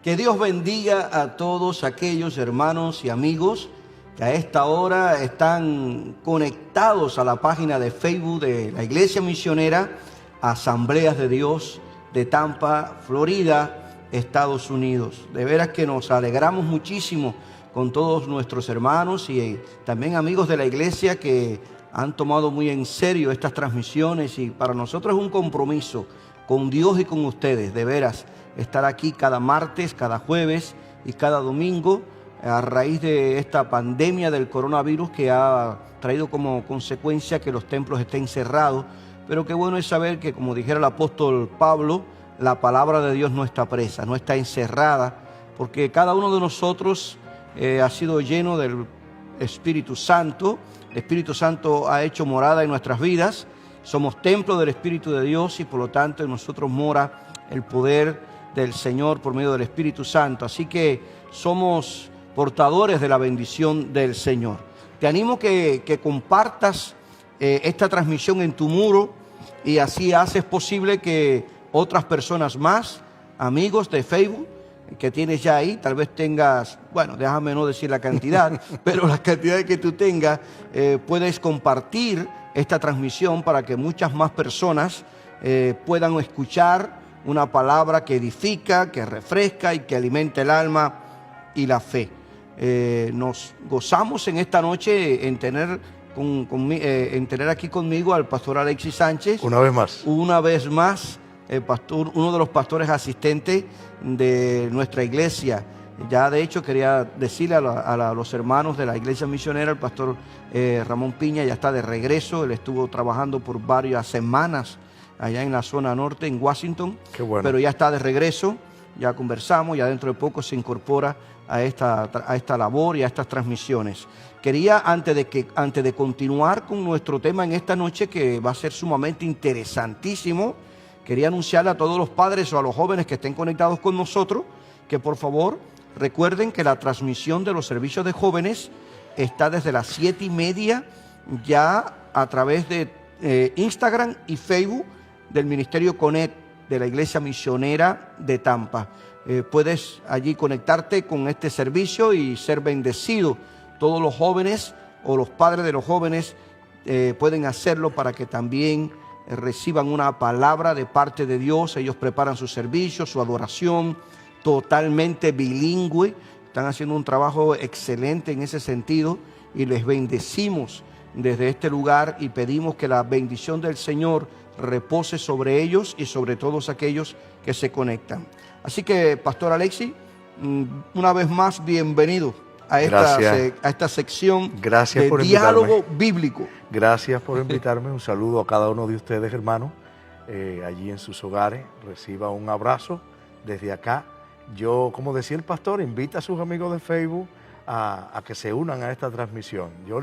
Que Dios bendiga a todos aquellos hermanos y amigos que a esta hora están conectados a la página de Facebook de la Iglesia Misionera Asambleas de Dios de Tampa, Florida, Estados Unidos. De veras que nos alegramos muchísimo con todos nuestros hermanos y también amigos de la iglesia que han tomado muy en serio estas transmisiones, y para nosotros es un compromiso con Dios y con ustedes, de veras, estar aquí cada martes, cada jueves y cada domingo a raíz de esta pandemia del coronavirus que ha traído como consecuencia que los templos estén cerrados. Pero qué bueno es saber que, como dijera el apóstol Pablo, la palabra de Dios no está presa, no está encerrada, porque cada uno de nosotros ha sido lleno del Espíritu Santo. El Espíritu Santo ha hecho morada en nuestras vidas, somos templo del Espíritu de Dios y por lo tanto en nosotros mora el poder del Señor por medio del Espíritu Santo. Así que somos portadores de la bendición del Señor. Te animo que compartas esta transmisión en tu muro, y así haces posible que otras personas más, amigos de Facebook que tienes ya ahí, tal vez tengas, bueno, déjame no decir la cantidad, pero la cantidad que tú tengas, puedes compartir esta transmisión para que muchas más personas puedan escuchar una palabra que edifica, que refresca y que alimenta el alma y la fe. Nos gozamos en esta noche en tener aquí conmigo al pastor Alexis Sánchez. Una vez más. Pastor, uno de los pastores asistentes de nuestra iglesia. Ya de hecho quería decirle a los hermanos de la iglesia misionera, el pastor Ramón Piña ya está de regreso. Él estuvo trabajando por varias semanas allá en la zona norte, en Washington. Qué bueno. Pero ya está de regreso, ya conversamos, ya dentro de poco se incorpora a esta labor y a estas transmisiones. Quería, antes de continuar con nuestro tema en esta noche, que va a ser sumamente interesantísimo, quería anunciarle a todos los padres o a los jóvenes que estén conectados con nosotros que por favor recuerden que la transmisión de los servicios de jóvenes está desde las 7:30 ya a través de Instagram y Facebook del Ministerio Connect de la Iglesia Misionera de Tampa. Puedes allí conectarte con este servicio y ser bendecido. Todos los jóvenes o los padres de los jóvenes pueden hacerlo para que también reciban una palabra de parte de Dios. Ellos preparan su servicio, su adoración, totalmente bilingüe. Están haciendo un trabajo excelente en ese sentido y les bendecimos desde este lugar y pedimos que la bendición del Señor repose sobre ellos y sobre todos aquellos que se conectan. Así que, Pastor Alexis, una vez más, bienvenido a esta sección de diálogo bíblico. Gracias por invitarme. Un saludo a cada uno de ustedes, hermanos, allí en sus hogares. Reciba un abrazo desde acá. Yo, como decía el pastor, invita a sus amigos de Facebook a que se unan a esta transmisión. Yo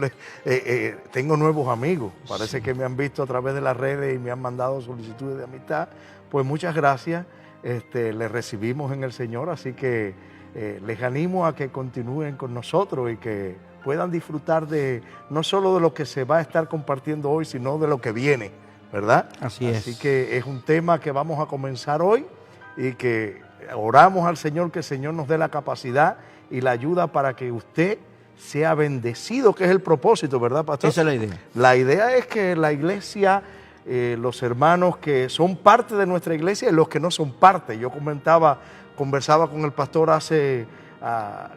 tengo nuevos amigos, parece que me han visto a través de las redes y me han mandado solicitudes de amistad. Pues muchas gracias, les recibimos en el Señor, así que les animo a que continúen con nosotros y que puedan disfrutar de no solo de lo que se va a estar compartiendo hoy, sino de lo que viene, ¿verdad? Así es. Así que es un tema que vamos a comenzar hoy y que oramos al Señor que el Señor nos dé la capacidad y la ayuda para que usted sea bendecido, que es el propósito, ¿verdad, pastor? Esa es la idea. La idea es que la iglesia, los hermanos que son parte de nuestra iglesia y los que no son parte. Yo conversaba con el pastor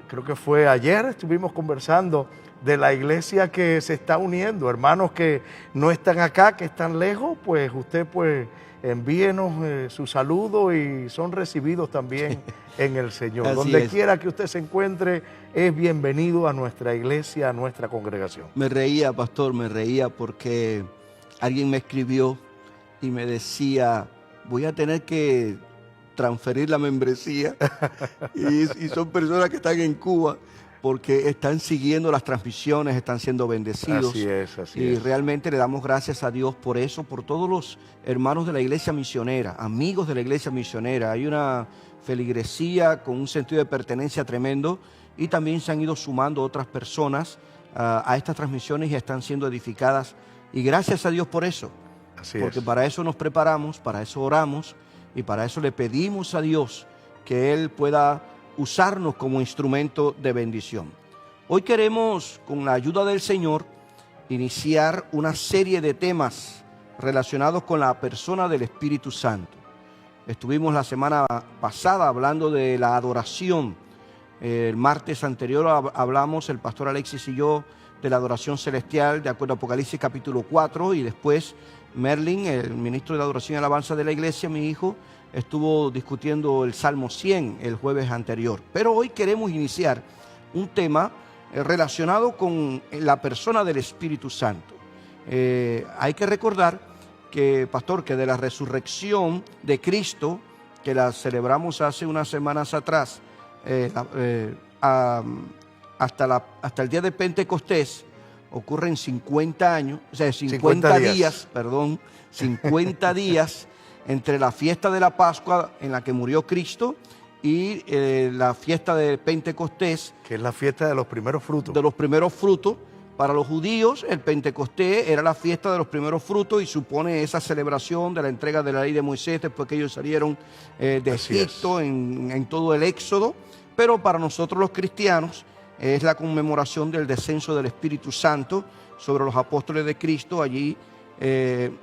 creo que fue ayer, estuvimos conversando de la iglesia que se está uniendo, hermanos que no están acá, que están lejos, pues usted envíenos su saludo y son recibidos también en el Señor. Donde quiera que usted se encuentre, es bienvenido a nuestra iglesia, a nuestra congregación. Me reía, pastor, porque alguien me escribió y me decía, voy a tener que transferir la membresía y son personas que están en Cuba porque están siguiendo las transmisiones, están siendo bendecidos. Así es. Y realmente le damos gracias a Dios por eso, por todos los hermanos de la iglesia misionera, amigos de la iglesia misionera. Hay una feligresía con un sentido de pertenencia tremendo y también se han ido sumando otras personas a estas transmisiones y están siendo edificadas. Y gracias a Dios por eso. Porque para eso nos preparamos, para eso oramos y para eso le pedimos a Dios que Él pueda usarnos como instrumento de bendición. Hoy queremos, con la ayuda del Señor, iniciar una serie de temas relacionados con la persona del Espíritu Santo. Estuvimos la semana pasada hablando de la adoración. El martes anterior hablamos, el pastor Alexis y yo, de la adoración celestial, de acuerdo a Apocalipsis capítulo 4, y después Merlin, el ministro de Adoración y Alabanza de la iglesia, mi hijo, estuvo discutiendo el Salmo 100 el jueves anterior. Pero hoy queremos iniciar un tema relacionado con la persona del Espíritu Santo. Hay que recordar que, pastor, que de la resurrección de Cristo, que la celebramos hace unas semanas atrás, hasta el día de Pentecostés, ocurren 50 años, o sea, 50 días, 50 días entre la fiesta de la Pascua en la que murió Cristo y la fiesta de Pentecostés. Que es la fiesta de los primeros frutos. De los primeros frutos. Para los judíos, el Pentecostés era la fiesta de los primeros frutos y supone esa celebración de la entrega de la ley de Moisés después que ellos salieron de Egipto en todo el Éxodo. Pero para nosotros los cristianos es la conmemoración del descenso del Espíritu Santo sobre los apóstoles de Cristo. Allí,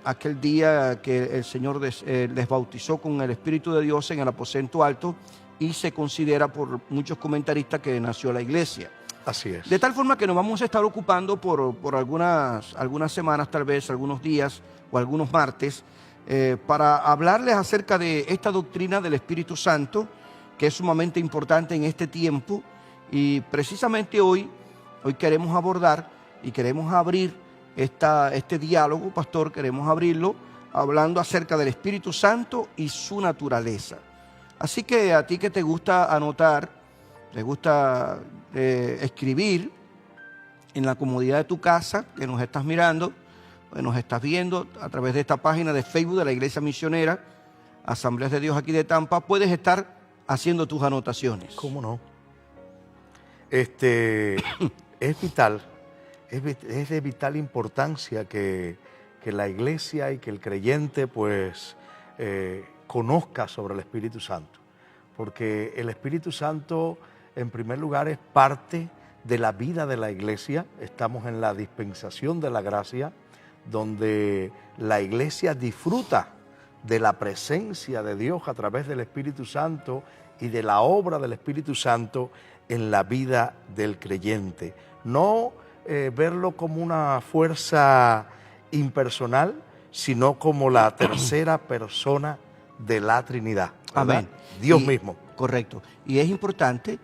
aquel día que el Señor les bautizó con el Espíritu de Dios en el aposento alto, y se considera por muchos comentaristas que nació la iglesia. Así es. De tal forma que nos vamos a estar ocupando por algunas semanas, tal vez algunos días o algunos martes, para hablarles acerca de esta doctrina del Espíritu Santo, que es sumamente importante en este tiempo. Y precisamente hoy queremos abordar y queremos abrir este diálogo, pastor, queremos abrirlo hablando acerca del Espíritu Santo y su naturaleza. Así que a ti que te gusta anotar, te gusta escribir en la comodidad de tu casa, que nos estás mirando, nos estás viendo a través de esta página de Facebook de la Iglesia Misionera, Asambleas de Dios aquí de Tampa, puedes estar haciendo tus anotaciones. ¿Cómo no? Es vital, es de vital importancia que la iglesia y que el creyente pues conozca sobre el Espíritu Santo, porque el Espíritu Santo en primer lugar es parte de la vida de la iglesia. Estamos en la dispensación de la gracia, donde la iglesia disfruta de la presencia de Dios a través del Espíritu Santo y de la obra del Espíritu Santo en la vida del creyente. No verlo como una fuerza impersonal, sino como la tercera persona de la Trinidad. ¿Verdad? Amén. Dios mismo. Correcto. Y es importante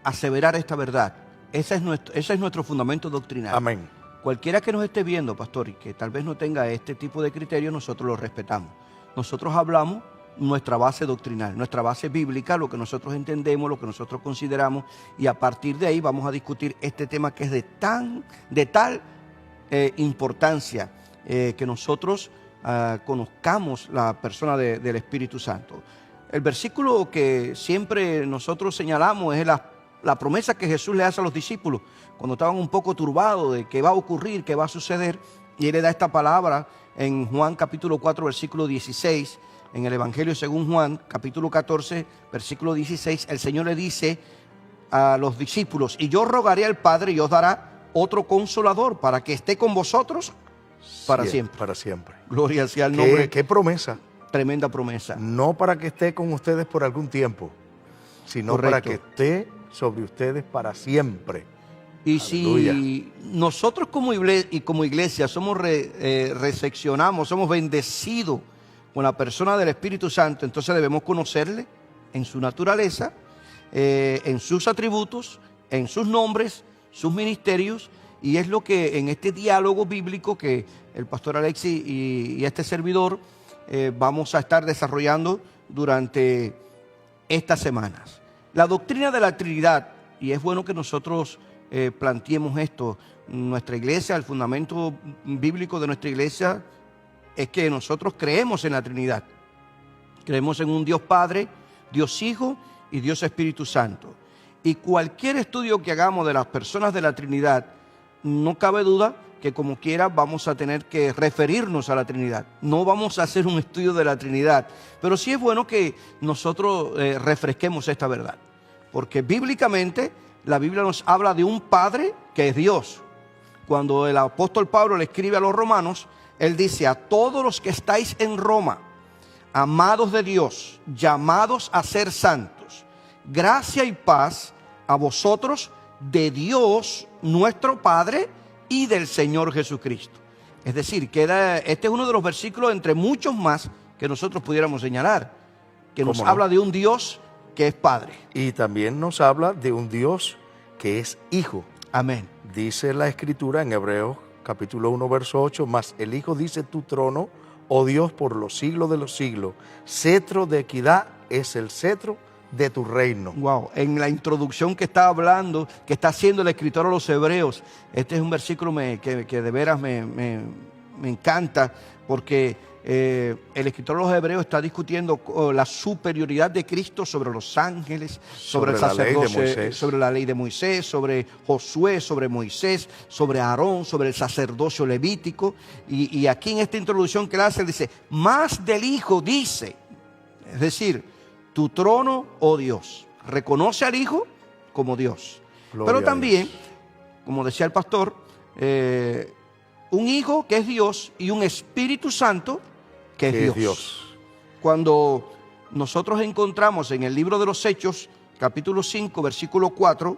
aseverar esta verdad. Ese es nuestro fundamento doctrinal. Amén. Cualquiera que nos esté viendo, pastor, y que tal vez no tenga este tipo de criterios, nosotros lo respetamos. Nosotros hablamos nuestra base doctrinal, nuestra base bíblica, lo que nosotros entendemos, lo que nosotros consideramos, y a partir de ahí vamos a discutir este tema que es de tal importancia que nosotros conozcamos la persona del Espíritu Santo. El versículo que siempre nosotros señalamos es la promesa que Jesús le hace a los discípulos cuando estaban un poco turbados de qué va a ocurrir, qué va a suceder, y Él le da esta palabra en Juan capítulo 4, versículo 16, en el Evangelio según Juan, capítulo 14, versículo 16, el Señor le dice a los discípulos: y yo rogaré al Padre y os dará otro consolador para que esté con vosotros para siempre. Para siempre. Gloria sea el nombre. ¿Qué promesa? Tremenda promesa. No para que esté con ustedes por algún tiempo, sino correcto, para que esté sobre ustedes para siempre. Y aleluya. Si nosotros como iglesia somos recepcionamos, somos bendecidos con la persona del Espíritu Santo, entonces debemos conocerle en su naturaleza, en sus atributos, en sus nombres, sus ministerios, y es lo que en este diálogo bíblico que el pastor Alexis y este servidor vamos a estar desarrollando durante estas semanas. La doctrina de la Trinidad, y es bueno que nosotros planteemos esto, nuestra iglesia, el fundamento bíblico de nuestra iglesia es que nosotros creemos en la Trinidad. Creemos en un Dios Padre, Dios Hijo y Dios Espíritu Santo. Y cualquier estudio que hagamos de las personas de la Trinidad, no cabe duda que como quiera vamos a tener que referirnos a la Trinidad. No vamos a hacer un estudio de la Trinidad, pero sí es bueno que nosotros refresquemos esta verdad. Porque bíblicamente la Biblia nos habla de un Padre que es Dios. Cuando el apóstol Pablo le escribe a los romanos, él dice: a todos los que estáis en Roma, amados de Dios, llamados a ser santos, gracia y paz a vosotros de Dios nuestro Padre y del Señor Jesucristo. Es decir, que este es uno de los versículos entre muchos más que nosotros pudiéramos señalar, que nos habla de un Dios que es Padre. Y también nos habla de un Dios que es Hijo. Amén. Dice la Escritura en Hebreos capítulo 1, verso 8, mas el Hijo dice: tu trono, oh Dios, por los siglos de los siglos, cetro de equidad es el cetro de tu reino. Wow, en la introducción que está hablando, que está haciendo el escritor a los Hebreos, este es un versículo que de veras me encanta, porque el escritor a los Hebreos está discutiendo la superioridad de Cristo sobre los ángeles, sobre el sacerdocio, sobre la ley de Moisés, sobre Josué, sobre Moisés, sobre Aarón, sobre el sacerdocio levítico. Y aquí en esta introducción que él hace, él dice: más del Hijo dice, es decir, tu trono, oh Dios. Reconoce al Hijo como Dios. Gloria pero también, como decía el pastor, un Hijo que es Dios y un Espíritu Santo que es Dios. Cuando nosotros encontramos en el libro de los Hechos, capítulo 5, versículo 4,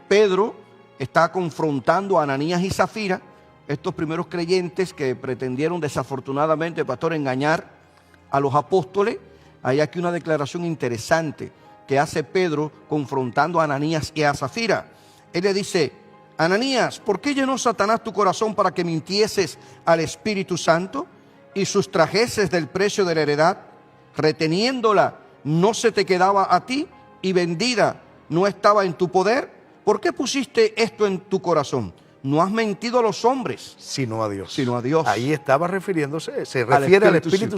Pedro está confrontando a Ananías y Zafira, estos primeros creyentes que pretendieron desafortunadamente, pastor, engañar a los apóstoles. Hay aquí una declaración interesante que hace Pedro confrontando a Ananías y a Zafira. Él le dice: Ananías, ¿por qué llenó Satanás tu corazón para que mintieses al Espíritu Santo y sustrajeses del precio de la heredad? Reteniéndola, ¿no se te quedaba a ti? Y vendida, ¿no estaba en tu poder? ¿Por qué pusiste esto en tu corazón? No has mentido a los hombres, sino a Dios. Sino a Dios. Ahí estaba refiriéndose, se refiere al Espíritu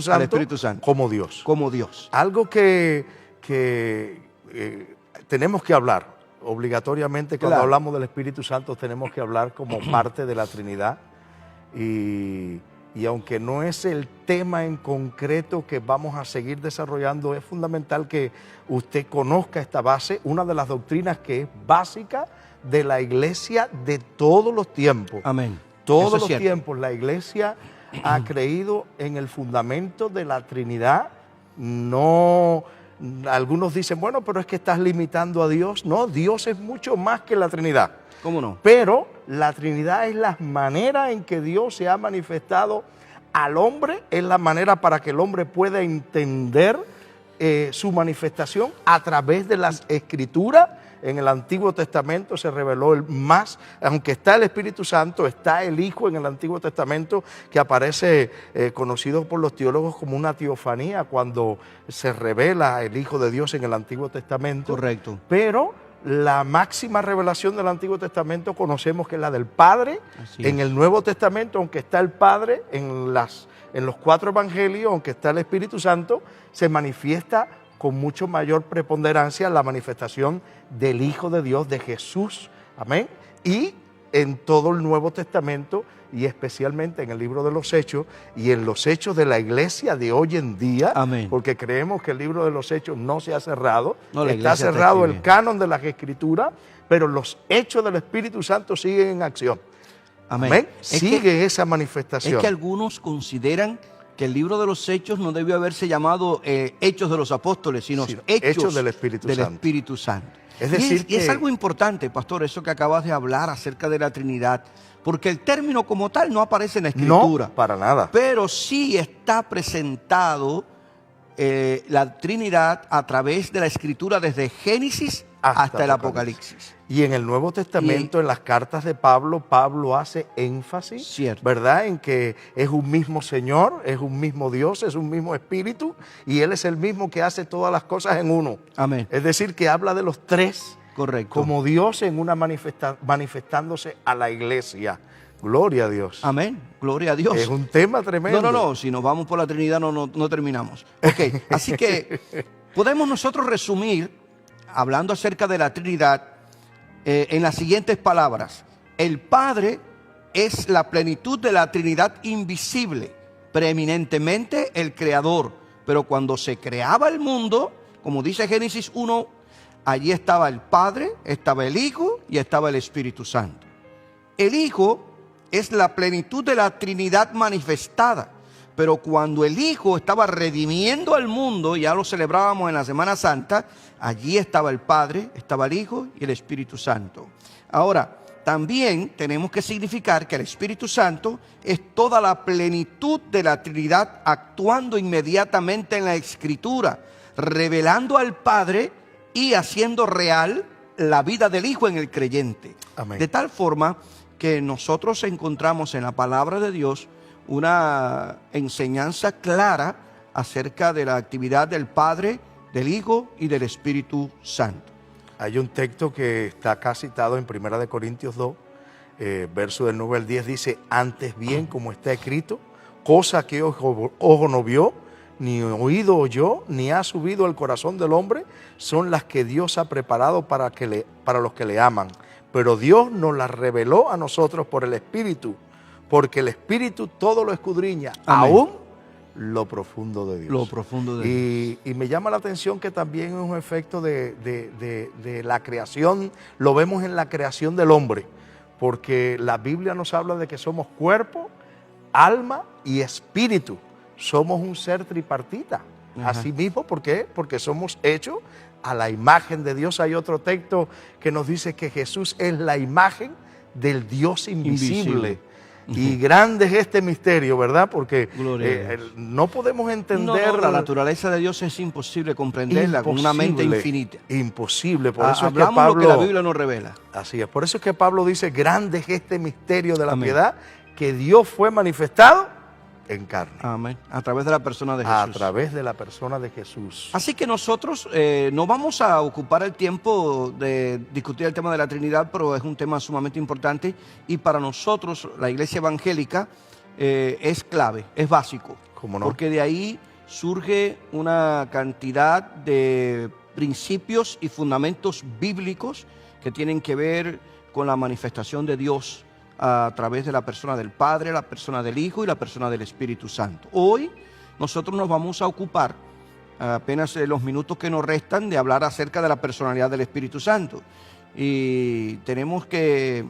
Santo como Dios. Como Dios. Algo que tenemos que hablar obligatoriamente cuando hablamos del Espíritu Santo, tenemos que hablar como parte de la Trinidad. Y aunque no es el tema en concreto que vamos a seguir desarrollando, es fundamental que usted conozca esta base, una de las doctrinas que es básica de la iglesia de todos los tiempos. Amén. Todos los tiempos la iglesia ha creído en el fundamento de la Trinidad. No, algunos dicen, bueno, pero es que estás limitando a Dios. No, Dios es mucho más que la Trinidad. ¿Cómo no? Pero la Trinidad es la manera en que Dios se ha manifestado al hombre, es la manera para que el hombre pueda entender su manifestación a través de las Escrituras. En el Antiguo Testamento se reveló el más, aunque está el Espíritu Santo, está el Hijo en el Antiguo Testamento, que aparece conocido por los teólogos como una teofanía, cuando se revela el Hijo de Dios en el Antiguo Testamento. Correcto. Pero la máxima revelación del Antiguo Testamento conocemos que es la del Padre. En el Nuevo Testamento, aunque está el Padre, en los 4 evangelios, aunque está el Espíritu Santo, se manifiesta con mucho mayor preponderancia la manifestación del Hijo de Dios, de Jesús. Amén. Y en todo el Nuevo Testamento, y especialmente en el libro de los Hechos, y en los Hechos de la iglesia de hoy en día. Amén. Porque creemos que el libro de los Hechos no se ha cerrado. No, está cerrado el canon de las Escrituras, pero los hechos del Espíritu Santo siguen en acción. Amén. Amén. Sigue esa manifestación. Es que algunos consideran que el libro de los Hechos no debió haberse llamado Hechos de los Apóstoles, sino Hechos del Espíritu Santo. Es decir, y es algo importante, pastor, eso que acabas de hablar acerca de la Trinidad, porque el término como tal no aparece en la Escritura. No, para nada. Pero sí está presentado la Trinidad a través de la Escritura desde Génesis hasta el Apocalipsis. Y en el Nuevo Testamento, en las cartas de Pablo, Pablo hace énfasis, ¿verdad?, en que es un mismo Señor, es un mismo Dios, es un mismo Espíritu, y Él es el mismo que hace todas las cosas en uno. Amén. Es decir, que habla de los tres. Correcto. Como Dios en una manifestándose a la iglesia. Gloria a Dios. Amén. Gloria a Dios. Es un tema tremendo. No. Si nos vamos por la Trinidad no terminamos. Ok, así que podemos nosotros resumir, hablando acerca de la Trinidad, en las siguientes palabras. El Padre es la plenitud de la Trinidad invisible, preeminentemente el Creador. Pero cuando se creaba el mundo, como dice Génesis 1, allí estaba el Padre, estaba el Hijo y estaba el Espíritu Santo. El Hijo es la plenitud de la Trinidad manifestada. Pero cuando el Hijo estaba redimiendo al mundo, ya lo celebrábamos en la Semana Santa, allí estaba el Padre, estaba el Hijo y el Espíritu Santo. Ahora, también tenemos que significar que el Espíritu Santo es toda la plenitud de la Trinidad actuando inmediatamente en la Escritura, revelando al Padre y haciendo real la vida del Hijo en el creyente. Amén. De tal forma que nosotros encontramos en la palabra de Dios una enseñanza clara acerca de la actividad del Padre, del Hijo y del Espíritu Santo. Hay un texto que está acá citado en 1 Corintios 2, verso del 9 al 10, dice: antes bien, como está escrito, cosa que ojo no vio, ni oído oyó, ni ha subido al corazón del hombre, son las que Dios ha preparado para los que le aman. Pero Dios nos las reveló a nosotros por el Espíritu, porque el Espíritu todo lo escudriña, Amén. aún lo profundo de Dios. Lo profundo de Dios. Y me llama la atención que también es un efecto de la creación, lo vemos en la creación del hombre, porque la Biblia nos habla de que somos cuerpo, alma y espíritu. Somos un ser tripartita. Ajá. Así mismo, ¿por qué? Porque somos hechos a la imagen de Dios. Hay otro texto que nos dice que Jesús es la imagen del Dios invisible. Y grande es este misterio, ¿verdad? Porque no podemos entender... No, la naturaleza de Dios es imposible comprenderla con una mente infinita. Imposible. Por eso es que Hablamos Pablo, lo que la Biblia nos revela. Así es. Por eso es que Pablo dice: grande es este misterio de la Amén. piedad, que Dios fue manifestado en carne. Amén. A través de la persona de Jesús. A través de la persona de Jesús. Así que nosotros no vamos a ocupar el tiempo de discutir el tema de la Trinidad, pero es un tema sumamente importante y para nosotros, la Iglesia Evangélica, es clave, es básico. ¿Cómo no? Porque de ahí surge una cantidad de principios y fundamentos bíblicos que tienen que ver con la manifestación de Dios a través de la persona del Padre, la persona del Hijo y la persona del Espíritu Santo. Hoy nosotros nos vamos a ocupar, apenas los minutos que nos restan, de hablar acerca de la personalidad del Espíritu Santo. Y tenemos que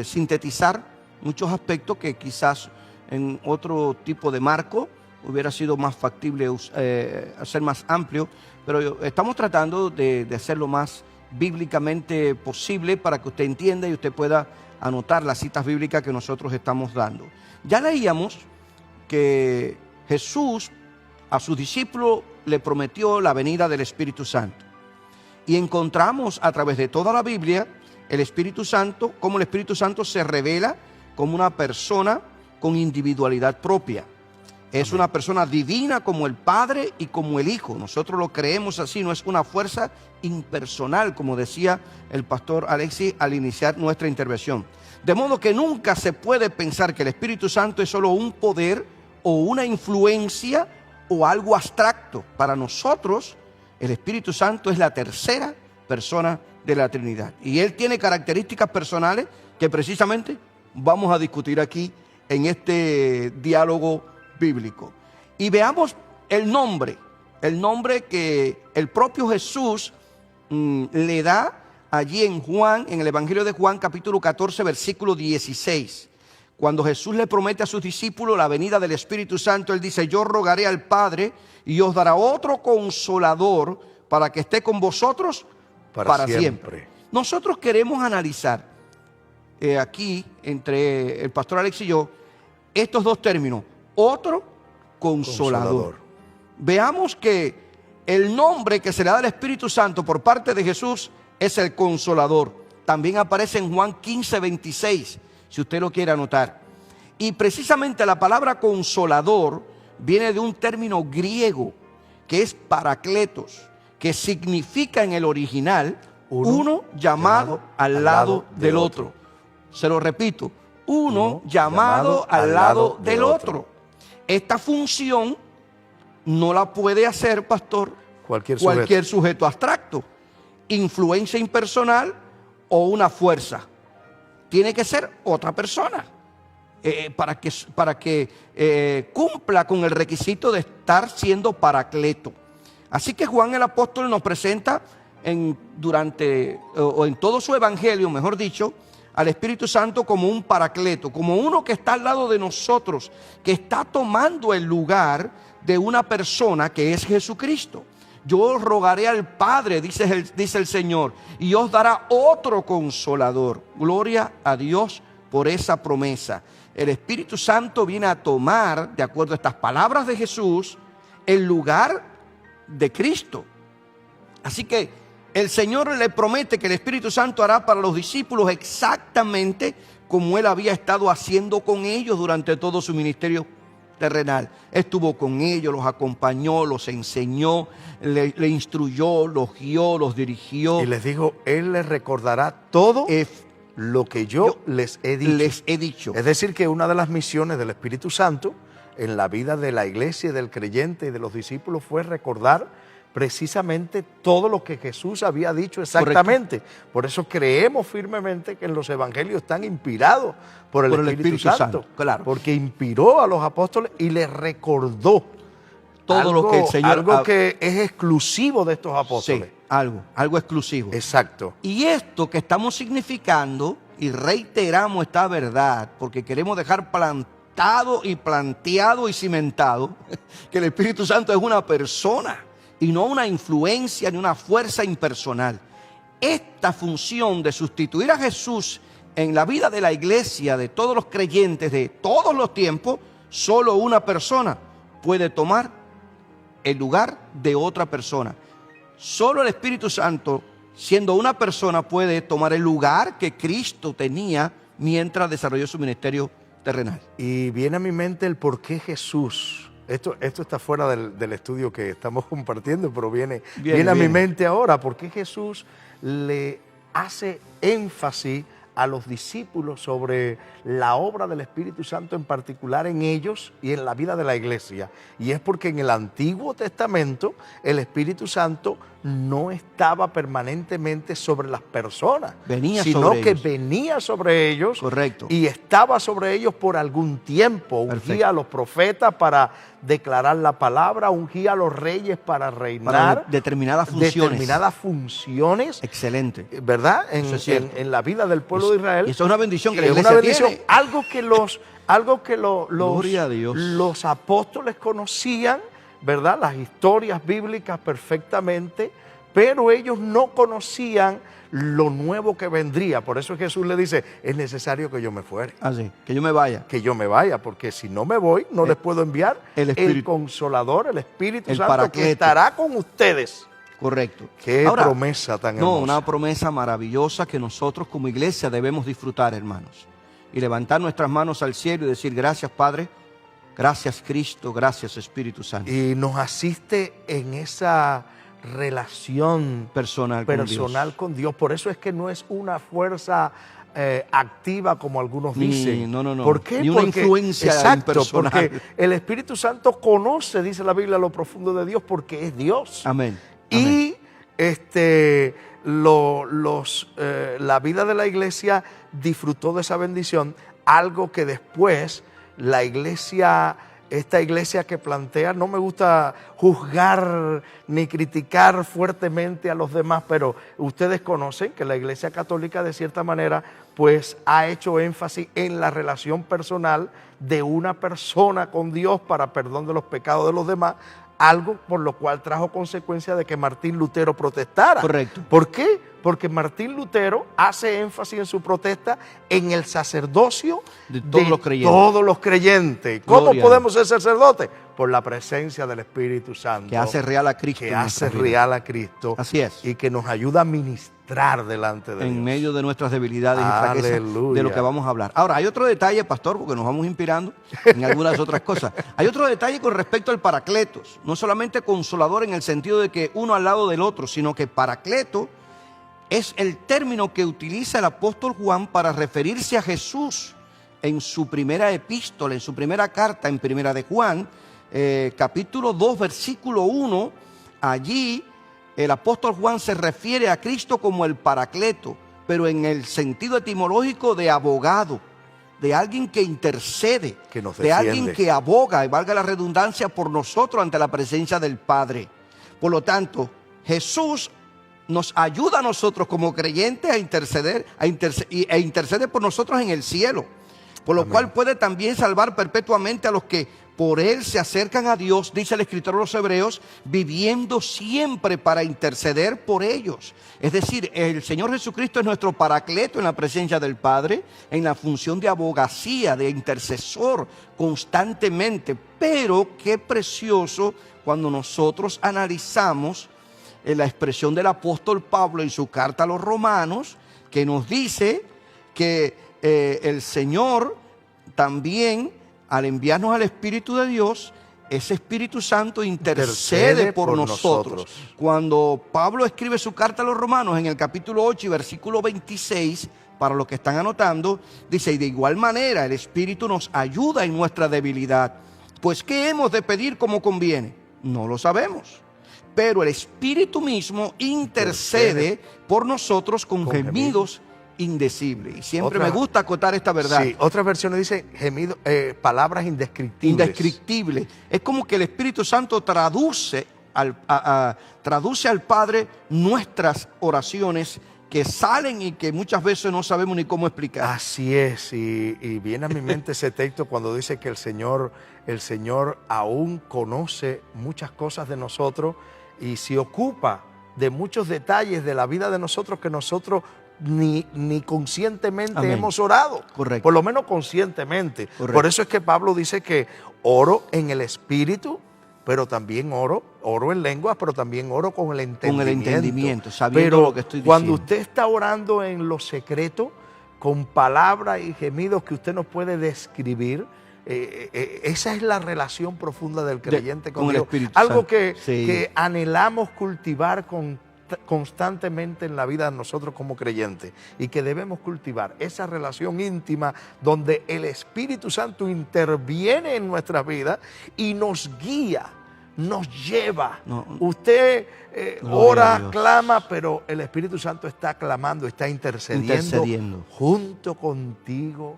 sintetizar muchos aspectos que quizás en otro tipo de marco hubiera sido más factible hacer más amplio, pero estamos tratando de hacerlo más bíblicamente posible para que usted entienda y usted pueda anotar las citas bíblicas que nosotros estamos dando. Ya leíamos que Jesús a sus discípulos le prometió la venida del Espíritu Santo. Y encontramos a través de toda la Biblia el Espíritu Santo, cómo el Espíritu Santo se revela como una persona con individualidad propia. Es una persona divina como el Padre y como el Hijo. Nosotros lo creemos así, no es una fuerza impersonal, como decía el pastor Alexis al iniciar nuestra intervención. De modo que nunca se puede pensar que el Espíritu Santo es solo un poder o una influencia o algo abstracto. Para nosotros, el Espíritu Santo es la tercera persona de la Trinidad. Y Él tiene características personales que precisamente vamos a discutir aquí en este diálogo bíblico. Y veamos el nombre que el propio Jesús le da allí en Juan, en el Evangelio de Juan, capítulo 14, versículo 16. Cuando Jesús le promete a sus discípulos la venida del Espíritu Santo, Él dice: yo rogaré al Padre y os dará otro consolador para que esté con vosotros para siempre. Nosotros queremos analizar aquí, entre el pastor Alex y yo, estos dos términos: otro consolador. Veamos que el nombre que se le da al Espíritu Santo por parte de Jesús es el Consolador. También aparece en Juan 15, 26, si usted lo quiere anotar. Y precisamente la palabra consolador viene de un término griego que es parakletos, que significa en el original uno llamado al lado del otro. Se lo repito: uno llamado al lado del otro. Esta función no la puede hacer, pastor, cualquier sujeto abstracto, influencia impersonal o una fuerza. Tiene que ser otra persona. para que cumpla con el requisito de estar siendo paracleto. Así que Juan el apóstol nos presenta en todo su evangelio, mejor dicho, al Espíritu Santo como un paracleto, como uno que está al lado de nosotros, que está tomando el lugar de una persona que es Jesucristo. Yo rogaré al Padre, dice el Señor, y os dará otro consolador. Gloria a Dios por esa promesa. El Espíritu Santo viene a tomar, de acuerdo a estas palabras de Jesús, el lugar de Cristo. Así que el Señor le promete que el Espíritu Santo hará para los discípulos exactamente como Él había estado haciendo con ellos durante todo su ministerio terrenal. Estuvo con ellos, los acompañó, los enseñó, le instruyó, los guió, los dirigió. Y les dijo, Él les recordará todo lo que yo les he dicho. Es decir, que una de las misiones del Espíritu Santo en la vida de la iglesia, del creyente y de los discípulos fue recordar precisamente todo lo que Jesús había dicho exactamente. Correcto. Por eso creemos firmemente que en los evangelios están inspirados por el Espíritu Santo. Claro. Porque inspiró a los apóstoles y les recordó todo lo que el Señor... Algo que es exclusivo de estos apóstoles. Sí, algo exclusivo. Exacto. Y esto que estamos significando, y reiteramos esta verdad, porque queremos dejar plantado y planteado y cimentado, que el Espíritu Santo es una persona, y no una influencia ni una fuerza impersonal. Esta función de sustituir a Jesús en la vida de la iglesia, de todos los creyentes, de todos los tiempos, solo una persona puede tomar el lugar de otra persona. Solo el Espíritu Santo, siendo una persona, puede tomar el lugar que Cristo tenía mientras desarrolló su ministerio terrenal. Y viene a mi mente el por qué Jesús... Esto está fuera del estudio que estamos compartiendo, pero viene a mi mente ahora. ¿Por qué Jesús le hace énfasis a los discípulos sobre la obra del Espíritu Santo, en particular en ellos y en la vida de la iglesia? Y es porque en el Antiguo Testamento el Espíritu Santo no estaba permanentemente sobre las personas, sino que venía sobre ellos. Correcto. Y estaba sobre ellos por algún tiempo. Ungía a los profetas para declarar la palabra, ungía a los reyes para reinar. Para determinadas funciones. Excelente. ¿Verdad? En la vida del pueblo de Israel. Y eso es una bendición que la iglesia tiene. Algo que los apóstoles conocían, ¿verdad? Las historias bíblicas perfectamente, pero ellos no conocían lo nuevo que vendría. Por eso Jesús le dice, es necesario que yo me fuere. Así, que yo me vaya. Que yo me vaya, porque si no me voy, no les puedo enviar el Consolador, el Espíritu Santo, que estará con ustedes. Correcto. Qué promesa tan hermosa. No, una promesa maravillosa que nosotros como iglesia debemos disfrutar, hermanos. Y levantar nuestras manos al cielo y decir, gracias Padre, gracias Cristo, gracias Espíritu Santo. Y nos asiste en esa relación personal con Dios. Por eso es que no es una fuerza activa como algunos dicen. No. ¿Por qué? Ni una influencia impersonal. Porque el Espíritu Santo conoce, dice la Biblia, lo profundo de Dios, porque es Dios. Amén. Y la vida de la iglesia disfrutó de esa bendición, algo que después la iglesia, esta iglesia que plantea, no me gusta juzgar ni criticar fuertemente a los demás, pero ustedes conocen que la iglesia católica de cierta manera pues ha hecho énfasis en la relación personal de una persona con Dios para perdón de los pecados de los demás, algo por lo cual trajo consecuencia de que Martín Lutero protestara. Correcto. ¿Por qué? Porque Martín Lutero hace énfasis en su protesta en el sacerdocio de todos los creyentes. ¿Cómo podemos ser sacerdotes? Por la presencia del Espíritu Santo. Que hace real a Cristo. Que hace real a Cristo. Así es. Y que nos ayuda a ministrar delante de Dios. En medio de nuestras debilidades y fraquezas, de lo que vamos a hablar. Ahora, hay otro detalle, pastor, porque nos vamos inspirando en algunas otras cosas. Hay otro detalle con respecto al paracletos. No solamente consolador en el sentido de que uno al lado del otro, sino que paracleto es el término que utiliza el apóstol Juan para referirse a Jesús en su primera epístola, en su primera carta, en primera de Juan, capítulo 2, versículo 1. Allí el apóstol Juan se refiere a Cristo como el paracleto, pero en el sentido etimológico de abogado. de alguien que intercede, Que nos de alguien defiende. que aboga, y valga la redundancia, por nosotros ante la presencia del Padre. Por lo tanto, Jesús nos ayuda a nosotros como creyentes a interceder, e intercede por nosotros en el cielo. Por lo Amén. cual puede también salvar perpetuamente a los que por Él se acercan a Dios, dice el escritor de los Hebreos, viviendo siempre para interceder por ellos. Es decir, el Señor Jesucristo es nuestro paracleto en la presencia del Padre, en la función de abogacía, de intercesor constantemente. Pero qué precioso cuando nosotros analizamos la expresión del apóstol Pablo en su carta a los Romanos, que nos dice que el Señor también, al enviarnos al Espíritu de Dios, ese Espíritu Santo intercede por nosotros. Cuando Pablo escribe su carta a los Romanos en el capítulo 8 y versículo 26, para los que están anotando, dice: y de igual manera el Espíritu nos ayuda en nuestra debilidad. Pues ¿qué hemos de pedir como conviene? No lo sabemos. Pero el Espíritu mismo intercede por nosotros con gemidos indecibles. Y siempre me gusta acotar esta verdad. Sí, otras versiones dicen gemido, palabras indescriptibles. Indescriptible. Es como que el Espíritu Santo traduce al Padre nuestras oraciones que salen y que muchas veces no sabemos ni cómo explicar. Así es, y viene a mi mente ese texto cuando dice que el Señor aún conoce muchas cosas de nosotros y se ocupa de muchos detalles de la vida de nosotros que nosotros ni conscientemente Amén. hemos orado. Correcto. Por lo menos conscientemente. Correcto. Por eso es que Pablo dice que oro en el Espíritu, pero también oro en lenguas, pero también oro con el entendimiento. Sabiendo pero lo que estoy cuando diciendo. usted está orando en lo secreto, con palabras y gemidos que usted no puede describir, esa es la relación profunda del creyente con el Dios. Espíritu Algo Santo. que, Sí. que anhelamos cultivar constantemente en la vida de nosotros como creyentes, y que debemos cultivar esa relación íntima donde el Espíritu Santo interviene en nuestras vidas y nos guía, nos lleva. No. Usted Gloria a ora, Dios. clama, pero el Espíritu Santo está clamando, está intercediendo junto contigo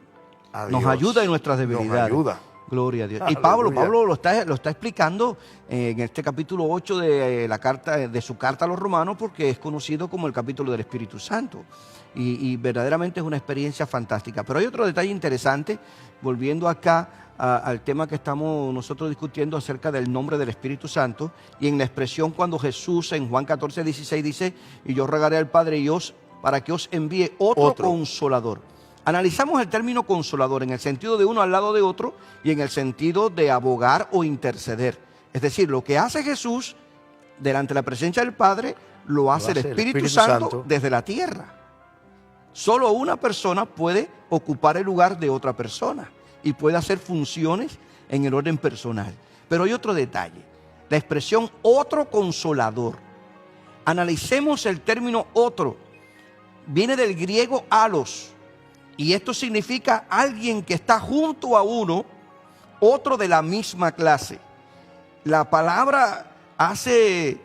a Dios. Nos ayuda en nuestras debilidades. Nos ayuda. Gloria a Dios. Y Aleluya. Pablo lo está explicando en este capítulo 8 de su carta a los Romanos, porque es conocido como el capítulo del Espíritu Santo. Y verdaderamente es una experiencia fantástica. Pero hay otro detalle interesante, volviendo acá al tema que estamos nosotros discutiendo acerca del nombre del Espíritu Santo, y en la expresión cuando Jesús en Juan 14, 16 dice: y yo rogaré al Padre para que os envíe otro consolador. Analizamos el término consolador en el sentido de uno al lado de otro y en el sentido de abogar o interceder. Es decir, lo que hace Jesús delante de la presencia del Padre, lo hace el Espíritu Santo desde la tierra. Solo una persona puede ocupar el lugar de otra persona y puede hacer funciones en el orden personal. Pero hay otro detalle, la expresión otro consolador. Analicemos el término otro. Viene del griego alos. Y esto significa alguien que está junto a uno, otro de la misma clase. La palabra hace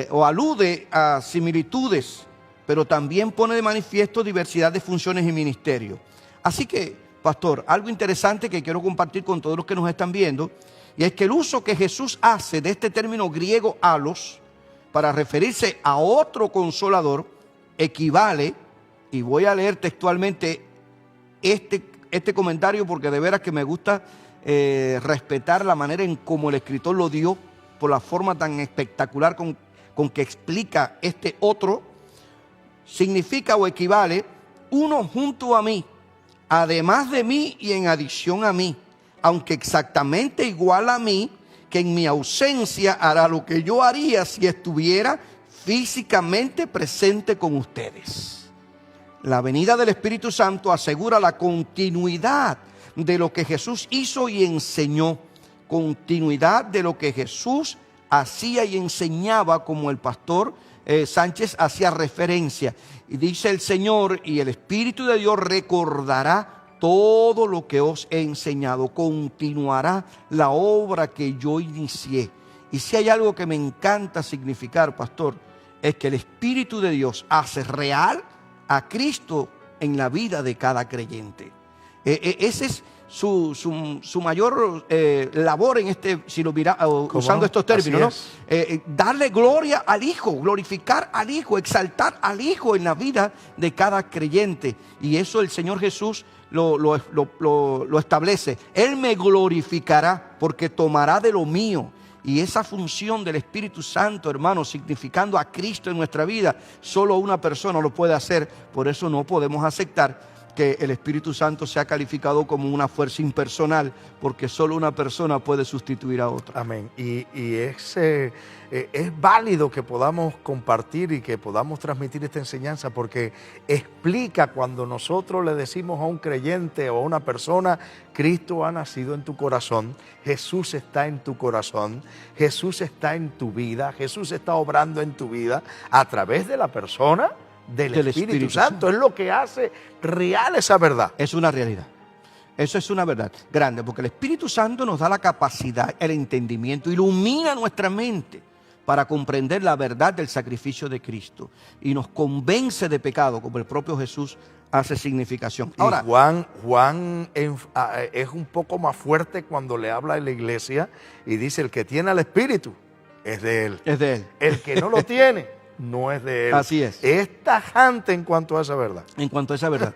o alude a similitudes, pero también pone de manifiesto diversidad de funciones y ministerios. Así que, pastor, algo interesante que quiero compartir con todos los que nos están viendo, y es que el uso que Jesús hace de este término griego alos para referirse a otro consolador equivale. Y voy a leer textualmente este comentario, porque de veras que me gusta respetar la manera en cómo el escritor lo dio, por la forma tan espectacular con que explica este otro. Significa o equivale uno junto a mí, además de mí y en adición a mí, aunque exactamente igual a mí, que en mi ausencia hará lo que yo haría si estuviera físicamente presente con ustedes. La venida del Espíritu Santo asegura la continuidad de lo que Jesús hizo y enseñó, continuidad de lo que Jesús hacía y enseñaba, como el pastor Sánchez hacía referencia. Y dice el Señor: y el Espíritu de Dios recordará todo lo que os he enseñado, continuará la obra que yo inicié. Y si hay algo que me encanta significar, pastor, es que el Espíritu de Dios hace real a Cristo en la vida de cada creyente. Ese es su mayor labor en si lo mira, usando estos términos, ¿no? Darle gloria al Hijo, glorificar al Hijo, exaltar al Hijo en la vida de cada creyente. Y eso el Señor Jesús lo establece. Él me glorificará porque tomará de lo mío. Y esa función del Espíritu Santo, hermanos, significando a Cristo en nuestra vida, solo una persona lo puede hacer. Por eso no podemos aceptar que el Espíritu Santo sea calificado como una fuerza impersonal, porque solo una persona puede sustituir a otra. Amén. Y es válido que podamos compartir y que podamos transmitir esta enseñanza, porque explica cuando nosotros le decimos a un creyente o a una persona: Cristo ha nacido en tu corazón, Jesús está en tu corazón, Jesús está en tu vida, Jesús está obrando en tu vida a través de la persona del Espíritu Santo. Es lo que hace real esa verdad. Es una realidad. Eso es una verdad grande, porque el Espíritu Santo nos da la capacidad, el entendimiento, ilumina nuestra mente para comprender la verdad del sacrificio de Cristo y nos convence de pecado, como el propio Jesús hace significación. Ahora, Juan es un poco más fuerte cuando le habla a la iglesia y dice: el que tiene al Espíritu es de él. Es de él. El que no lo tiene no es de él. Así es. Es tajante en cuanto a esa verdad. En cuanto a esa verdad.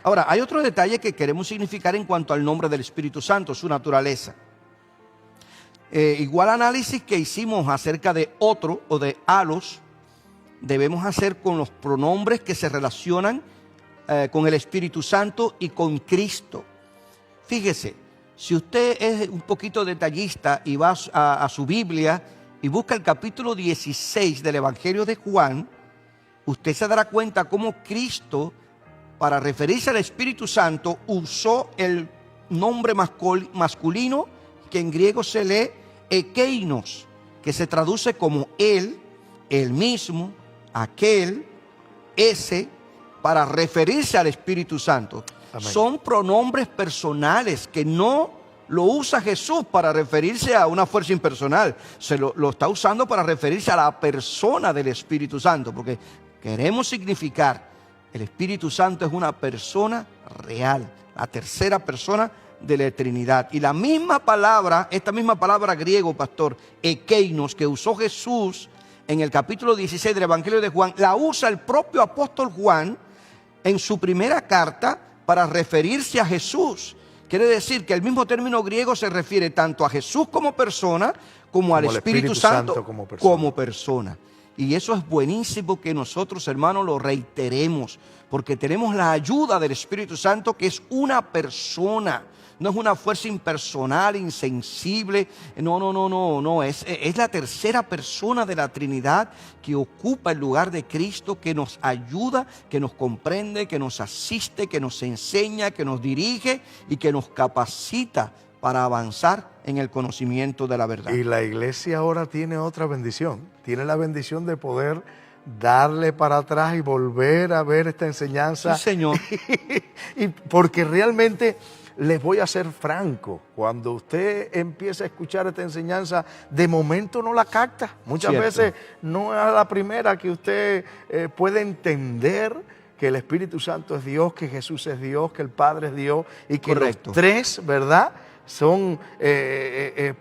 Ahora, hay otro detalle que queremos significar en cuanto al nombre del Espíritu Santo, su naturaleza. Igual análisis que hicimos acerca de otro o de alos, debemos hacer con los pronombres que se relacionan con el Espíritu Santo y con Cristo. Fíjese, si usted es un poquito detallista y va a su Biblia y busca el capítulo 16 del Evangelio de Juan, usted se dará cuenta cómo Cristo, para referirse al Espíritu Santo, usó el nombre masculino que en griego se lee ekeinos, que se traduce como él, el mismo, aquel, ese, para referirse al Espíritu Santo. Amén. Son pronombres personales que no lo usa Jesús para referirse a una fuerza impersonal. Lo está usando para referirse a la persona del Espíritu Santo, porque queremos significar: el Espíritu Santo es una persona real, la tercera persona de la Trinidad. Y la misma palabra, esta misma palabra griego, pastor, ekeinos, que usó Jesús en el capítulo 16 del Evangelio de Juan, la usa el propio apóstol Juan en su primera carta para referirse a Jesús. Quiere decir que el mismo término griego se refiere tanto a Jesús como persona, como al Espíritu Santo como persona. Y eso es buenísimo que nosotros, hermanos, lo reiteremos, porque tenemos la ayuda del Espíritu Santo, que es una persona. No es una fuerza impersonal, insensible. No. Es la tercera persona de la Trinidad que ocupa el lugar de Cristo, que nos ayuda, que nos comprende, que nos asiste, que nos enseña, que nos dirige y que nos capacita para avanzar en el conocimiento de la verdad. Y la iglesia ahora tiene otra bendición. Tiene la bendición de poder darle para atrás y volver a ver esta enseñanza. Sí, Señor. Y porque realmente, les voy a ser franco, cuando usted empieza a escuchar esta enseñanza, de momento no la capta. Muchas veces no es a la primera que usted puede entender que el Espíritu Santo es Dios, que Jesús es Dios, que el Padre es Dios y que los tres, ¿verdad?, son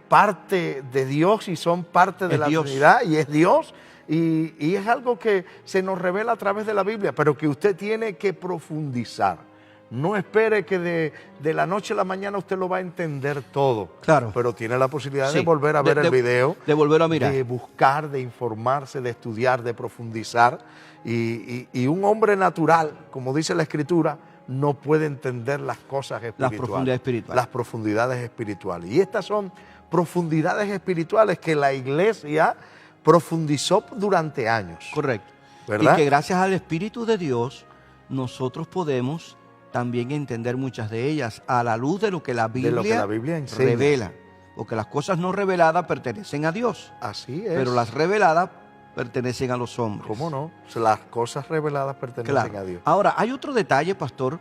parte de Dios y son parte de la Trinidad y es Dios. Y es algo que se nos revela a través de la Biblia, pero que usted tiene que profundizar. No espere que de la noche a la mañana usted lo va a entender todo. Claro. Pero tiene la posibilidad de volver a ver el video. De volverlo a mirar. De buscar, de informarse, de estudiar, de profundizar. Y un hombre natural, como dice la Escritura, no puede entender las cosas espirituales. Las profundidades espirituales. Y estas son profundidades espirituales que la iglesia profundizó durante años. Correcto. ¿Verdad? Y que gracias al Espíritu de Dios nosotros podemos también entender muchas de ellas a la luz de lo que la Biblia revela. Porque las cosas no reveladas pertenecen a Dios. Así es. Pero las reveladas pertenecen a los hombres. ¿Cómo no? Las cosas reveladas pertenecen a Dios. Ahora, hay otro detalle, pastor,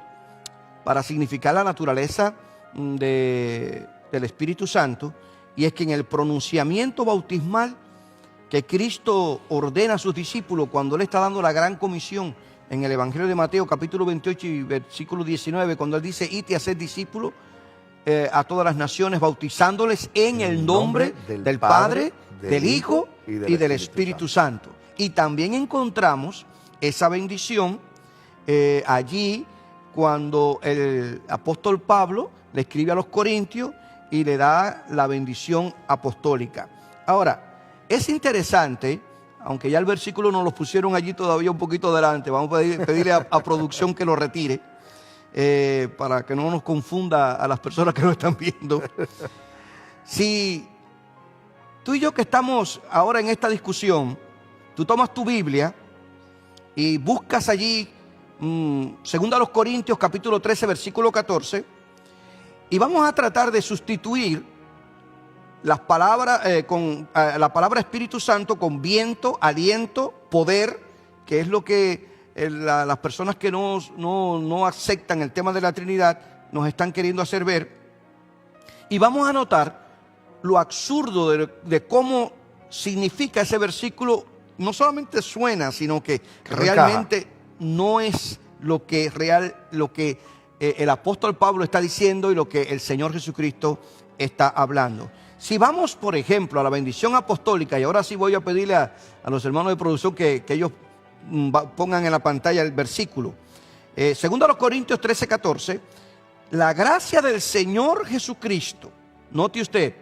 para significar la naturaleza del Espíritu Santo, y es que en el pronunciamiento bautismal que Cristo ordena a sus discípulos cuando Él está dando la gran comisión, en el Evangelio de Mateo, capítulo 28 y versículo 19, cuando él dice, id y haced discípulos a todas las naciones, bautizándoles en el nombre del Padre, del Hijo y del Espíritu Santo. Y también encontramos esa bendición allí cuando el apóstol Pablo le escribe a los Corintios y le da la bendición apostólica. Ahora, es interesante, aunque ya el versículo nos lo pusieron allí todavía un poquito adelante, vamos a pedirle a producción que lo retire, para que no nos confunda a las personas que nos están viendo. Si tú y yo que estamos ahora en esta discusión, tú tomas tu Biblia y buscas allí, segunda a los Corintios, capítulo 13, versículo 14, y vamos a tratar de sustituir las palabras, la palabra Espíritu Santo con viento, aliento, poder, que es lo que las personas que no aceptan el tema de la Trinidad nos están queriendo hacer ver. Y vamos a notar lo absurdo de cómo significa ese versículo. No solamente suena, sino que realmente no es lo que el apóstol Pablo está diciendo y lo que el Señor Jesucristo está hablando. Si vamos, por ejemplo, a la bendición apostólica, y ahora sí voy a pedirle a los hermanos de producción que ellos pongan en la pantalla el versículo. Segundo a los Corintios 13, 14, la gracia del Señor Jesucristo, note usted,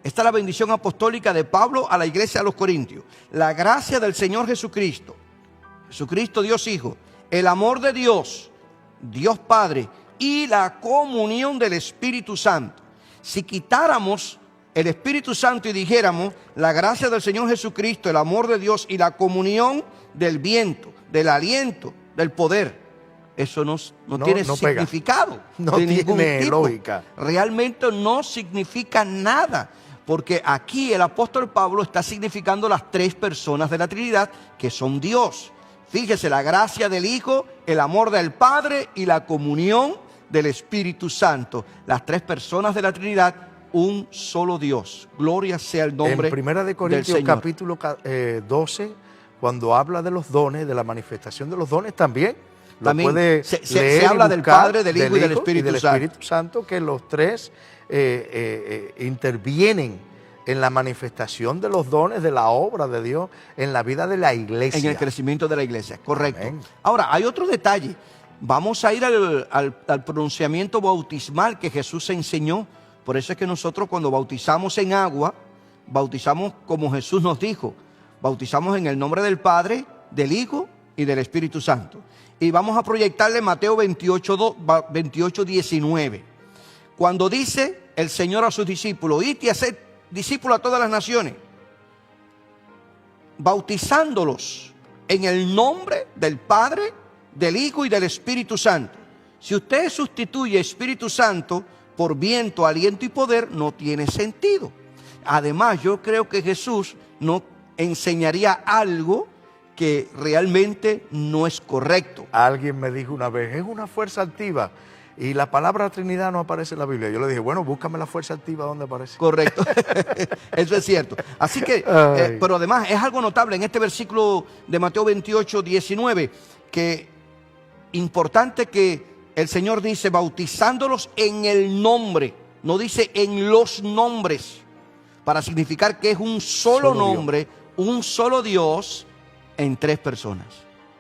esta es la bendición apostólica de Pablo a la iglesia de los Corintios. La gracia del Señor Jesucristo, Jesucristo Dios Hijo, el amor de Dios, Dios Padre y la comunión del Espíritu Santo. Si quitáramos el Espíritu Santo y dijéramos la gracia del Señor Jesucristo, el amor de Dios y la comunión del viento, del aliento, del poder, eso no tiene significado. No tiene lógica. Realmente no significa nada. Porque aquí el apóstol Pablo está significando las tres personas de la Trinidad que son Dios. Fíjese, la gracia del Hijo, el amor del Padre y la comunión del Espíritu Santo. Las tres personas de la Trinidad, un solo Dios. Gloria sea el nombre del Señor. En 1 Corintios capítulo 12, cuando habla de los dones, de la manifestación de los dones, también se habla del Padre, del Hijo y del Espíritu Santo, que los tres intervienen en la manifestación de los dones, de la obra de Dios, en la vida de la iglesia. En el crecimiento de la iglesia, correcto. Amén. Ahora, hay otro detalle. Vamos a ir al pronunciamiento bautismal que Jesús enseñó. Por eso es que nosotros cuando bautizamos en agua, bautizamos como Jesús nos dijo. Bautizamos en el nombre del Padre, del Hijo y del Espíritu Santo. Y vamos a proyectarle Mateo 28, 19. Cuando dice el Señor a sus discípulos, id y haced discípulos a todas las naciones, bautizándolos en el nombre del Padre, del Hijo y del Espíritu Santo. Si usted sustituye Espíritu Santo por viento, aliento y poder, no tiene sentido. Además, yo creo que Jesús no enseñaría algo que realmente no es correcto. Alguien me dijo una vez, es una fuerza activa. Y la palabra Trinidad no aparece en la Biblia. Yo le dije, bueno, búscame la fuerza activa donde aparece. Correcto, eso es cierto. Así que, pero además es algo notable en este versículo de Mateo 28, 19, que importante que el Señor dice, bautizándolos en el nombre, no dice en los nombres, para significar que es un solo nombre, un solo Dios en tres personas.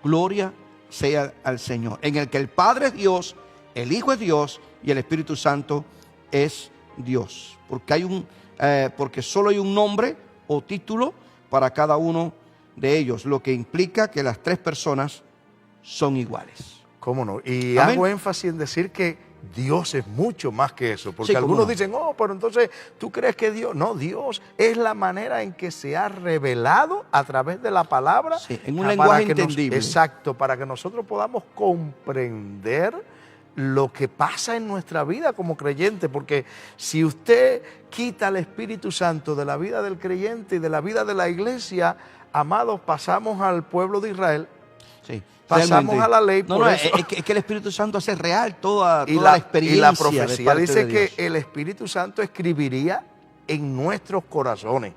Gloria sea al Señor, en el que el Padre es Dios, el Hijo es Dios y el Espíritu Santo es Dios. Porque solo hay un nombre o título para cada uno de ellos, lo que implica que las tres personas son iguales. ¿Cómo no? Y Amén. Hago énfasis en decir que Dios es mucho más que eso. Porque Sí, algunos no. dicen, oh, pero entonces, ¿tú crees que Dios? No, Dios es la manera en que se ha revelado a través de la palabra. Sí, en un lenguaje entendible. Exacto, para que nosotros podamos comprender lo que pasa en nuestra vida como creyente, porque si usted quita el Espíritu Santo de la vida del creyente y de la vida de la iglesia, amados, pasamos al pueblo de Israel, Sí, pasamos realmente. a la ley. No, por no, eso. es que el Espíritu Santo hace real toda Y la experiencia. Y la profecía de dice parte de que Dios. el Espíritu Santo escribiría en nuestros corazones.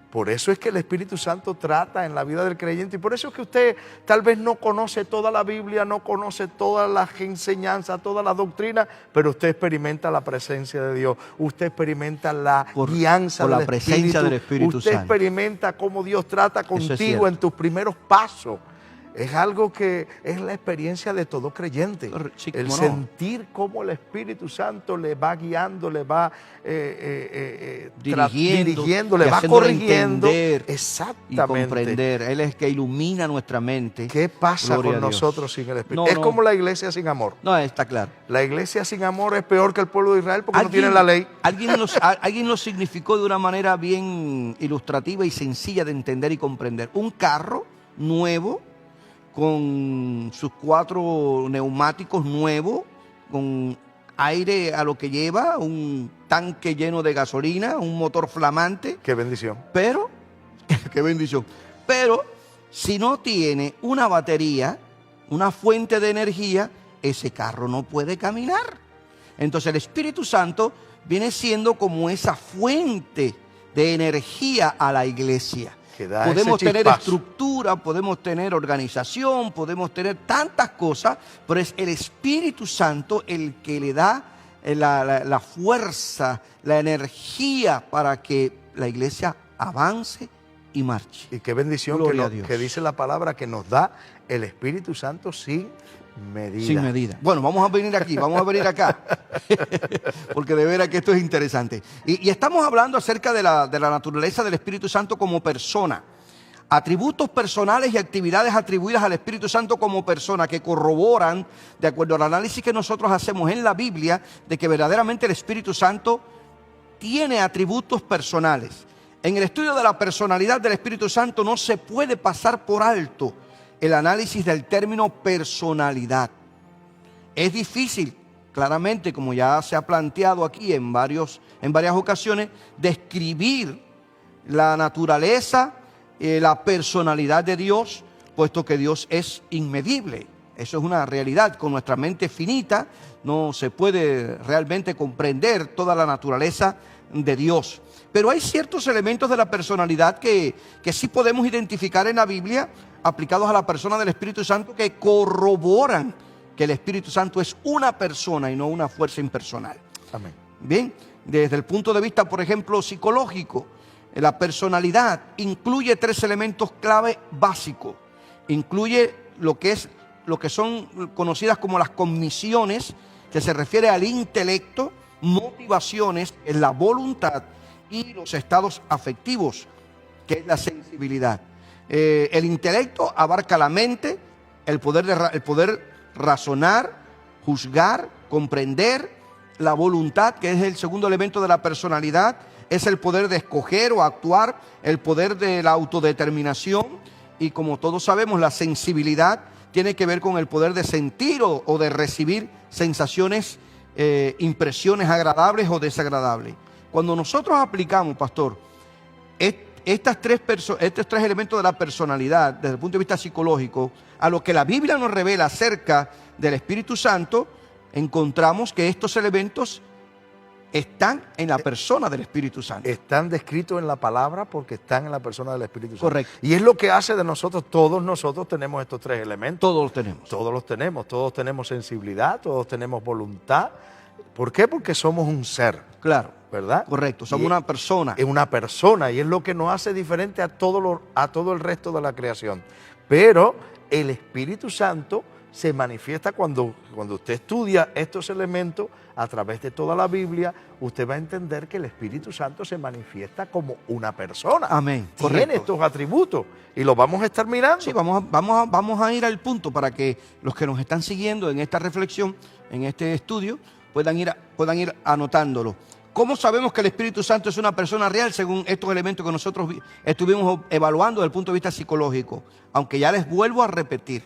Por eso es que el Espíritu Santo trata en la vida del creyente, y por eso es que usted tal vez no conoce toda la Biblia, no conoce todas las enseñanzas, toda la doctrina, pero usted experimenta la presencia de Dios, usted experimenta la guianza por del la presencia del Espíritu usted Santo. experimenta cómo Dios trata contigo en tus primeros pasos. Es algo que es la experiencia de todo creyente. Sí, el sentir cómo el Espíritu Santo le va guiando, le va dirigiendo, le va corrigiendo. Exactamente. Y comprender. Él es que ilumina nuestra mente. ¿Qué pasa con nosotros sin el Espíritu? Es como la iglesia sin amor. No, está claro. La iglesia sin amor es peor que el pueblo de Israel porque no tiene la ley. Alguien lo significó de una manera bien ilustrativa y sencilla de entender y comprender. Un carro nuevo, con sus 4 neumáticos nuevos, con aire a lo que lleva, un tanque lleno de gasolina, un motor flamante. ¡Qué bendición! Pero, ¡qué bendición! Pero, si no tiene una batería, una fuente de energía, ese carro no puede caminar. Entonces el Espíritu Santo viene siendo como esa fuente de energía a la iglesia. Podemos tener estructura, podemos tener organización, podemos tener tantas cosas, pero es el Espíritu Santo el que le da la fuerza, la energía para que la iglesia avance y marche. Y qué bendición que dice la palabra que nos da el Espíritu Santo sin medida. Sin medida. Bueno, vamos a venir aquí, vamos a venir acá, porque de veras que esto es interesante. Y estamos hablando acerca de la naturaleza del Espíritu Santo como persona. Atributos personales y actividades atribuidas al Espíritu Santo como persona que corroboran, de acuerdo al análisis que nosotros hacemos en la Biblia, de que verdaderamente el Espíritu Santo tiene atributos personales. En el estudio de la personalidad del Espíritu Santo no se puede pasar por alto el análisis del término personalidad. Es difícil, claramente, como ya se ha planteado aquí en varias ocasiones, describir la naturaleza, la personalidad de Dios, puesto que Dios es inmedible. Eso es una realidad. Con nuestra mente finita no se puede realmente comprender toda la naturaleza de Dios. Pero hay ciertos elementos de la personalidad que sí podemos identificar en la Biblia, aplicados a la persona del Espíritu Santo, que corroboran que el Espíritu Santo es una persona y no una fuerza impersonal. Amén. Bien, desde el punto de vista, por ejemplo, psicológico, la personalidad incluye 3 elementos clave básicos. Incluye lo que son conocidas como las cogniciones, que se refiere al intelecto, motivaciones, que es la voluntad, y los estados afectivos, que es la sensibilidad. El intelecto abarca la mente, el poder razonar, juzgar, comprender. La voluntad, que es el segundo elemento de la personalidad, es el poder de escoger o actuar, el poder de la autodeterminación. Y como todos sabemos, la sensibilidad tiene que ver con el poder de sentir o de recibir sensaciones, impresiones agradables o desagradables. Cuando nosotros aplicamos, pastor, estos 3 elementos de la personalidad desde el punto de vista psicológico a lo que la Biblia nos revela acerca del Espíritu Santo, encontramos que estos elementos están en la persona del Espíritu Santo. Están descritos en la palabra porque están en la persona del Espíritu Santo. Correcto. Y es lo que hace de nosotros, todos nosotros tenemos estos 3 elementos. Todos los tenemos. Todos los tenemos. Todos tenemos sensibilidad, todos tenemos voluntad. ¿Por qué? Porque somos un ser. Claro. ¿Verdad? Correcto, somos una persona. Es una persona y es lo que nos hace diferente a todo el resto de la creación. Pero el Espíritu Santo se manifiesta cuando usted estudia estos elementos a través de toda la Biblia, usted va a entender que el Espíritu Santo se manifiesta como una persona. Amén. Tiene Correcto. estos atributos y los vamos a estar mirando. Sí, vamos a ir al punto para que los que nos están siguiendo en esta reflexión, en este estudio, puedan ir anotándolo. ¿Cómo sabemos que el Espíritu Santo es una persona real según estos elementos que nosotros estuvimos evaluando desde el punto de vista psicológico? Aunque ya les vuelvo a repetir,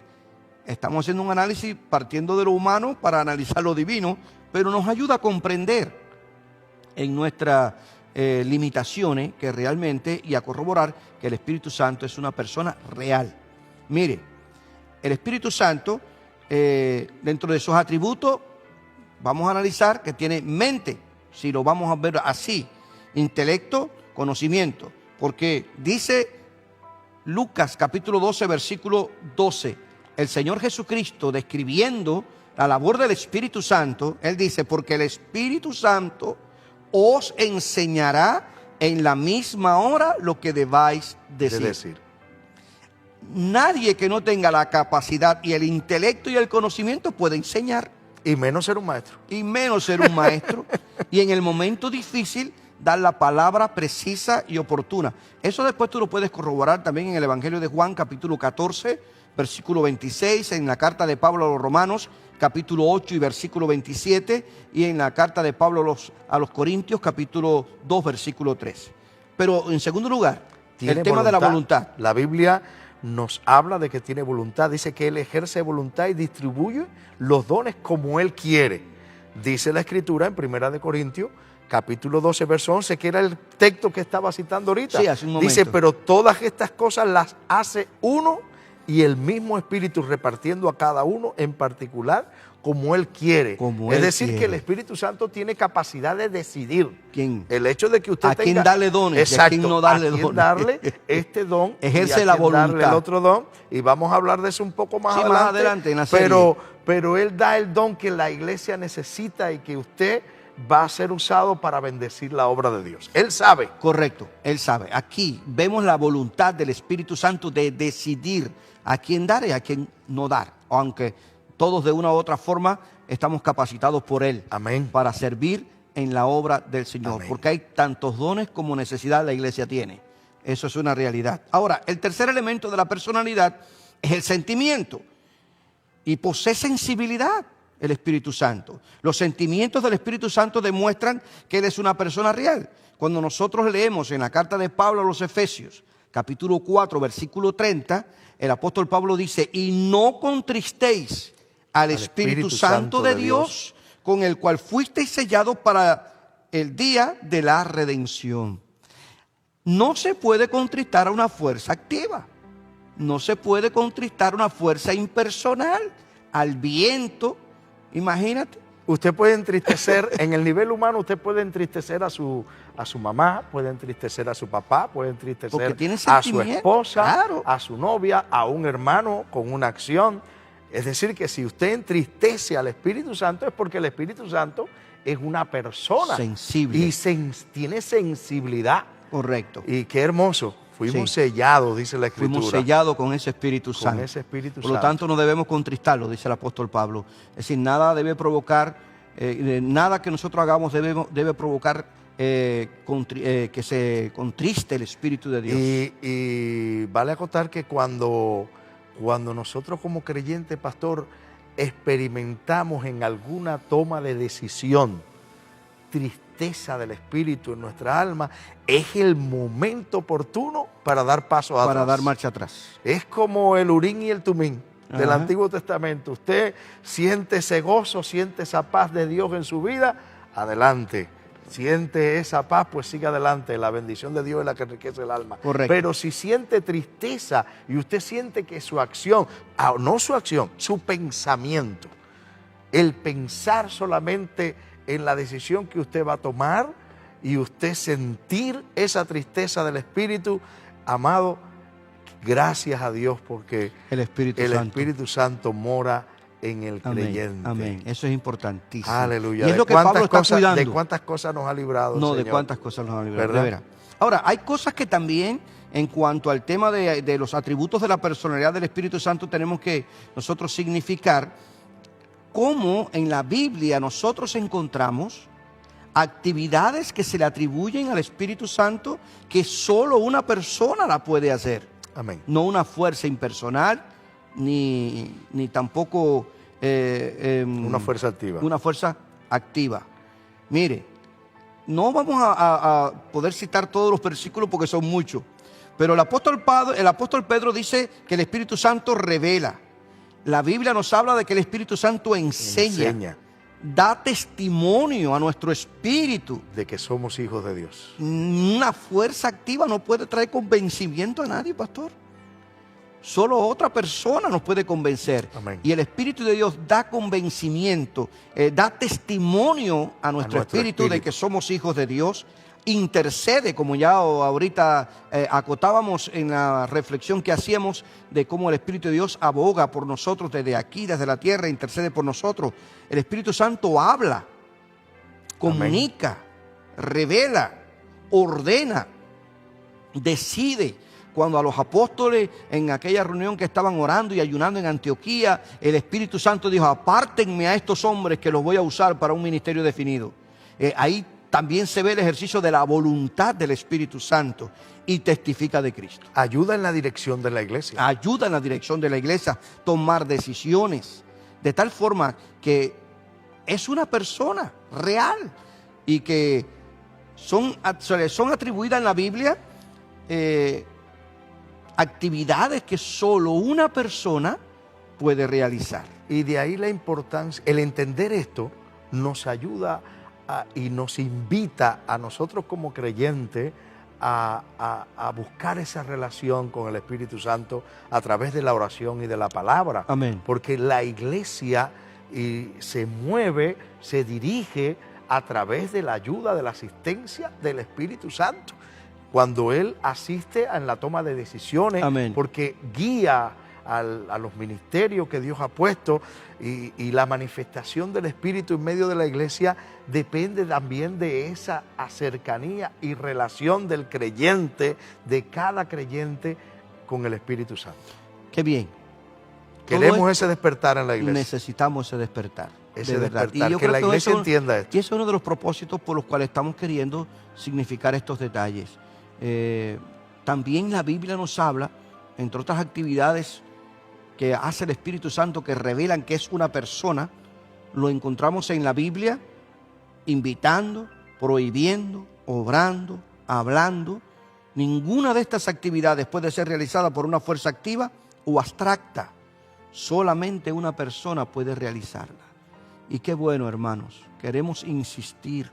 estamos haciendo un análisis partiendo de lo humano para analizar lo divino, pero nos ayuda a comprender en nuestras limitaciones que realmente y a corroborar que el Espíritu Santo es una persona real. Mire, el Espíritu Santo, dentro de sus atributos, vamos a analizar que tiene mente. Si lo vamos a ver así, intelecto, conocimiento, porque dice Lucas capítulo 12, versículo 12, el Señor Jesucristo describiendo la labor del Espíritu Santo, Él dice, porque el Espíritu Santo os enseñará en la misma hora lo que debáis decir. Nadie que no tenga la capacidad y el intelecto y el conocimiento puede enseñar. Y menos ser un maestro. Y menos ser un maestro. Y en el momento difícil dar la palabra precisa y oportuna. Eso después tú lo puedes corroborar también en el Evangelio de Juan, capítulo 14, versículo 26, en la carta de Pablo a los Romanos, capítulo 8 y versículo 27, y en la carta de Pablo a los Corintios, capítulo 2, versículo 3. Pero en segundo lugar, el tema de la voluntad. La Biblia nos habla de que tiene voluntad, dice que Él ejerce voluntad y distribuye los dones como Él quiere. Dice la Escritura en 1 Corintios, capítulo 12, verso 11, que era el texto que estaba citando ahorita. Sí, hace un momento. Dice, pero todas estas cosas las hace uno y el mismo Espíritu repartiendo a cada uno en particular como Él quiere. Es decir, que el Espíritu Santo tiene capacidad de decidir. ¿Quién? El hecho de que usted ¿A quién darle dones? Exacto, ¿A quién no darle dones? dones? Darle este don. Ejerce la voluntad. Darle el otro don. Y vamos a hablar de eso un poco más adelante. Más adelante en la serie. Pero Él da el don que la iglesia necesita y que usted va a ser usado para bendecir la obra de Dios. Él sabe. Correcto, Él sabe. Aquí vemos la voluntad del Espíritu Santo de decidir a quién dar y a quién no dar. Aunque todos de una u otra forma estamos capacitados por Él. Amén. Para servir en la obra del Señor. Amén. Porque hay tantos dones como necesidad la iglesia tiene. Eso es una realidad. Ahora, el tercer elemento de la personalidad es el sentimiento. Y posee sensibilidad el Espíritu Santo. Los sentimientos del Espíritu Santo demuestran que Él es una persona real. Cuando nosotros leemos en la carta de Pablo a los Efesios, capítulo 4, versículo 30, el apóstol Pablo dice, y no contristéis al Espíritu Santo de Dios, con el cual fuisteis sellados para el día de la redención. No se puede contristar a una fuerza activa. No se puede contristar a una fuerza impersonal, al viento. Imagínate. Usted puede entristecer, en el nivel humano, usted puede entristecer a su mamá, puede entristecer a su papá, puede entristecer a su esposa, claro, a su novia, a un hermano con una acción. Es decir, que si usted entristece al Espíritu Santo es porque el Espíritu Santo es una persona sensible y tiene sensibilidad. Correcto. Y qué hermoso. Fuimos sellados, dice la Escritura. Fuimos sellados con ese Espíritu Santo. Con ese Espíritu Por lo tanto, no debemos contristarlo, dice el apóstol Pablo. Es decir, nada debe provocar, nada que nosotros hagamos debe provocar que se contriste el Espíritu de Dios. Y vale acotar que cuando nosotros como creyentes, pastor, experimentamos en alguna toma de decisión tristeza del Espíritu en nuestra alma, es el momento oportuno para dar paso atrás. Para dar marcha atrás. Es como el Urín y el Tumín del Antiguo Testamento. Usted siente ese gozo, siente esa paz de Dios en su vida, adelante. Siente esa paz, pues siga adelante. La bendición de Dios es la que enriquece el alma. Correcto. Pero si siente tristeza y usted siente que su acción, no su acción, su pensamiento, el pensar solamente en la decisión que usted va a tomar y usted sentir esa tristeza del Espíritu, amado, gracias a Dios porque el Espíritu Santo mora en el creyente. Amén. Eso es importantísimo. Aleluya. Y es lo que Pablo está cuidando. ¿De cuántas cosas nos ha librado el Señor? De cuántas cosas nos ha librado. ¿Verdad? De veras. Ahora, hay cosas que también, en cuanto al tema de los atributos de la personalidad del Espíritu Santo, tenemos que nosotros significar cómo en la Biblia nosotros encontramos actividades que se le atribuyen al Espíritu Santo que solo una persona la puede hacer. Amén. No una fuerza impersonal, ni tampoco una fuerza activa. Una fuerza activa. Mire, no vamos a poder citar todos los versículos porque son muchos, pero el apóstol Pedro dice que el Espíritu Santo revela. La Biblia nos habla de que el Espíritu Santo enseña, da testimonio a nuestro espíritu de que somos hijos de Dios. Una fuerza activa no puede traer convencimiento a nadie, pastor. Solo otra persona nos puede convencer. Amén. Y el Espíritu de Dios da convencimiento, da testimonio a nuestro espíritu de que somos hijos de Dios intercede, como ya ahorita acotábamos en la reflexión que hacíamos de cómo el Espíritu de Dios aboga por nosotros desde aquí, desde la tierra, intercede por nosotros. El Espíritu Santo habla, comunica, revela, ordena, decide. Cuando a los apóstoles en aquella reunión que estaban orando y ayunando en Antioquía, el Espíritu Santo dijo: apártenme a estos hombres que los voy a usar para un ministerio definido. Ahí también se ve el ejercicio de la voluntad del Espíritu Santo y testifica de Cristo. Ayuda en la dirección de la iglesia. Ayuda en la dirección de la iglesia, tomar decisiones, de tal forma que es una persona real y que son atribuidas en la Biblia actividades que solo una persona puede realizar. Y de ahí la importancia, el entender esto nos ayuda y nos invita a nosotros como creyentes a buscar esa relación con el Espíritu Santo a través de la oración y de la palabra. Amén. Porque la iglesia se mueve, se dirige a través de la ayuda, de la asistencia del Espíritu Santo. Cuando Él asiste en la toma de decisiones, amén, porque guía a los ministerios que Dios ha puesto y la manifestación del Espíritu en medio de la iglesia depende también de esa cercanía y relación del creyente, de cada creyente con el Espíritu Santo. Qué bien. Queremos ese despertar en la iglesia. Necesitamos ese despertar. Ese despertar, y que la iglesia entienda esto. Y ese es uno de los propósitos por los cuales estamos queriendo significar estos detalles. También la Biblia nos habla, entre otras actividades que hace el Espíritu Santo que revelan que es una persona, lo encontramos en la Biblia invitando, prohibiendo, obrando, hablando. Ninguna de estas actividades puede ser realizada por una fuerza activa o abstracta. Solamente una persona puede realizarla. Y qué bueno, hermanos, queremos insistir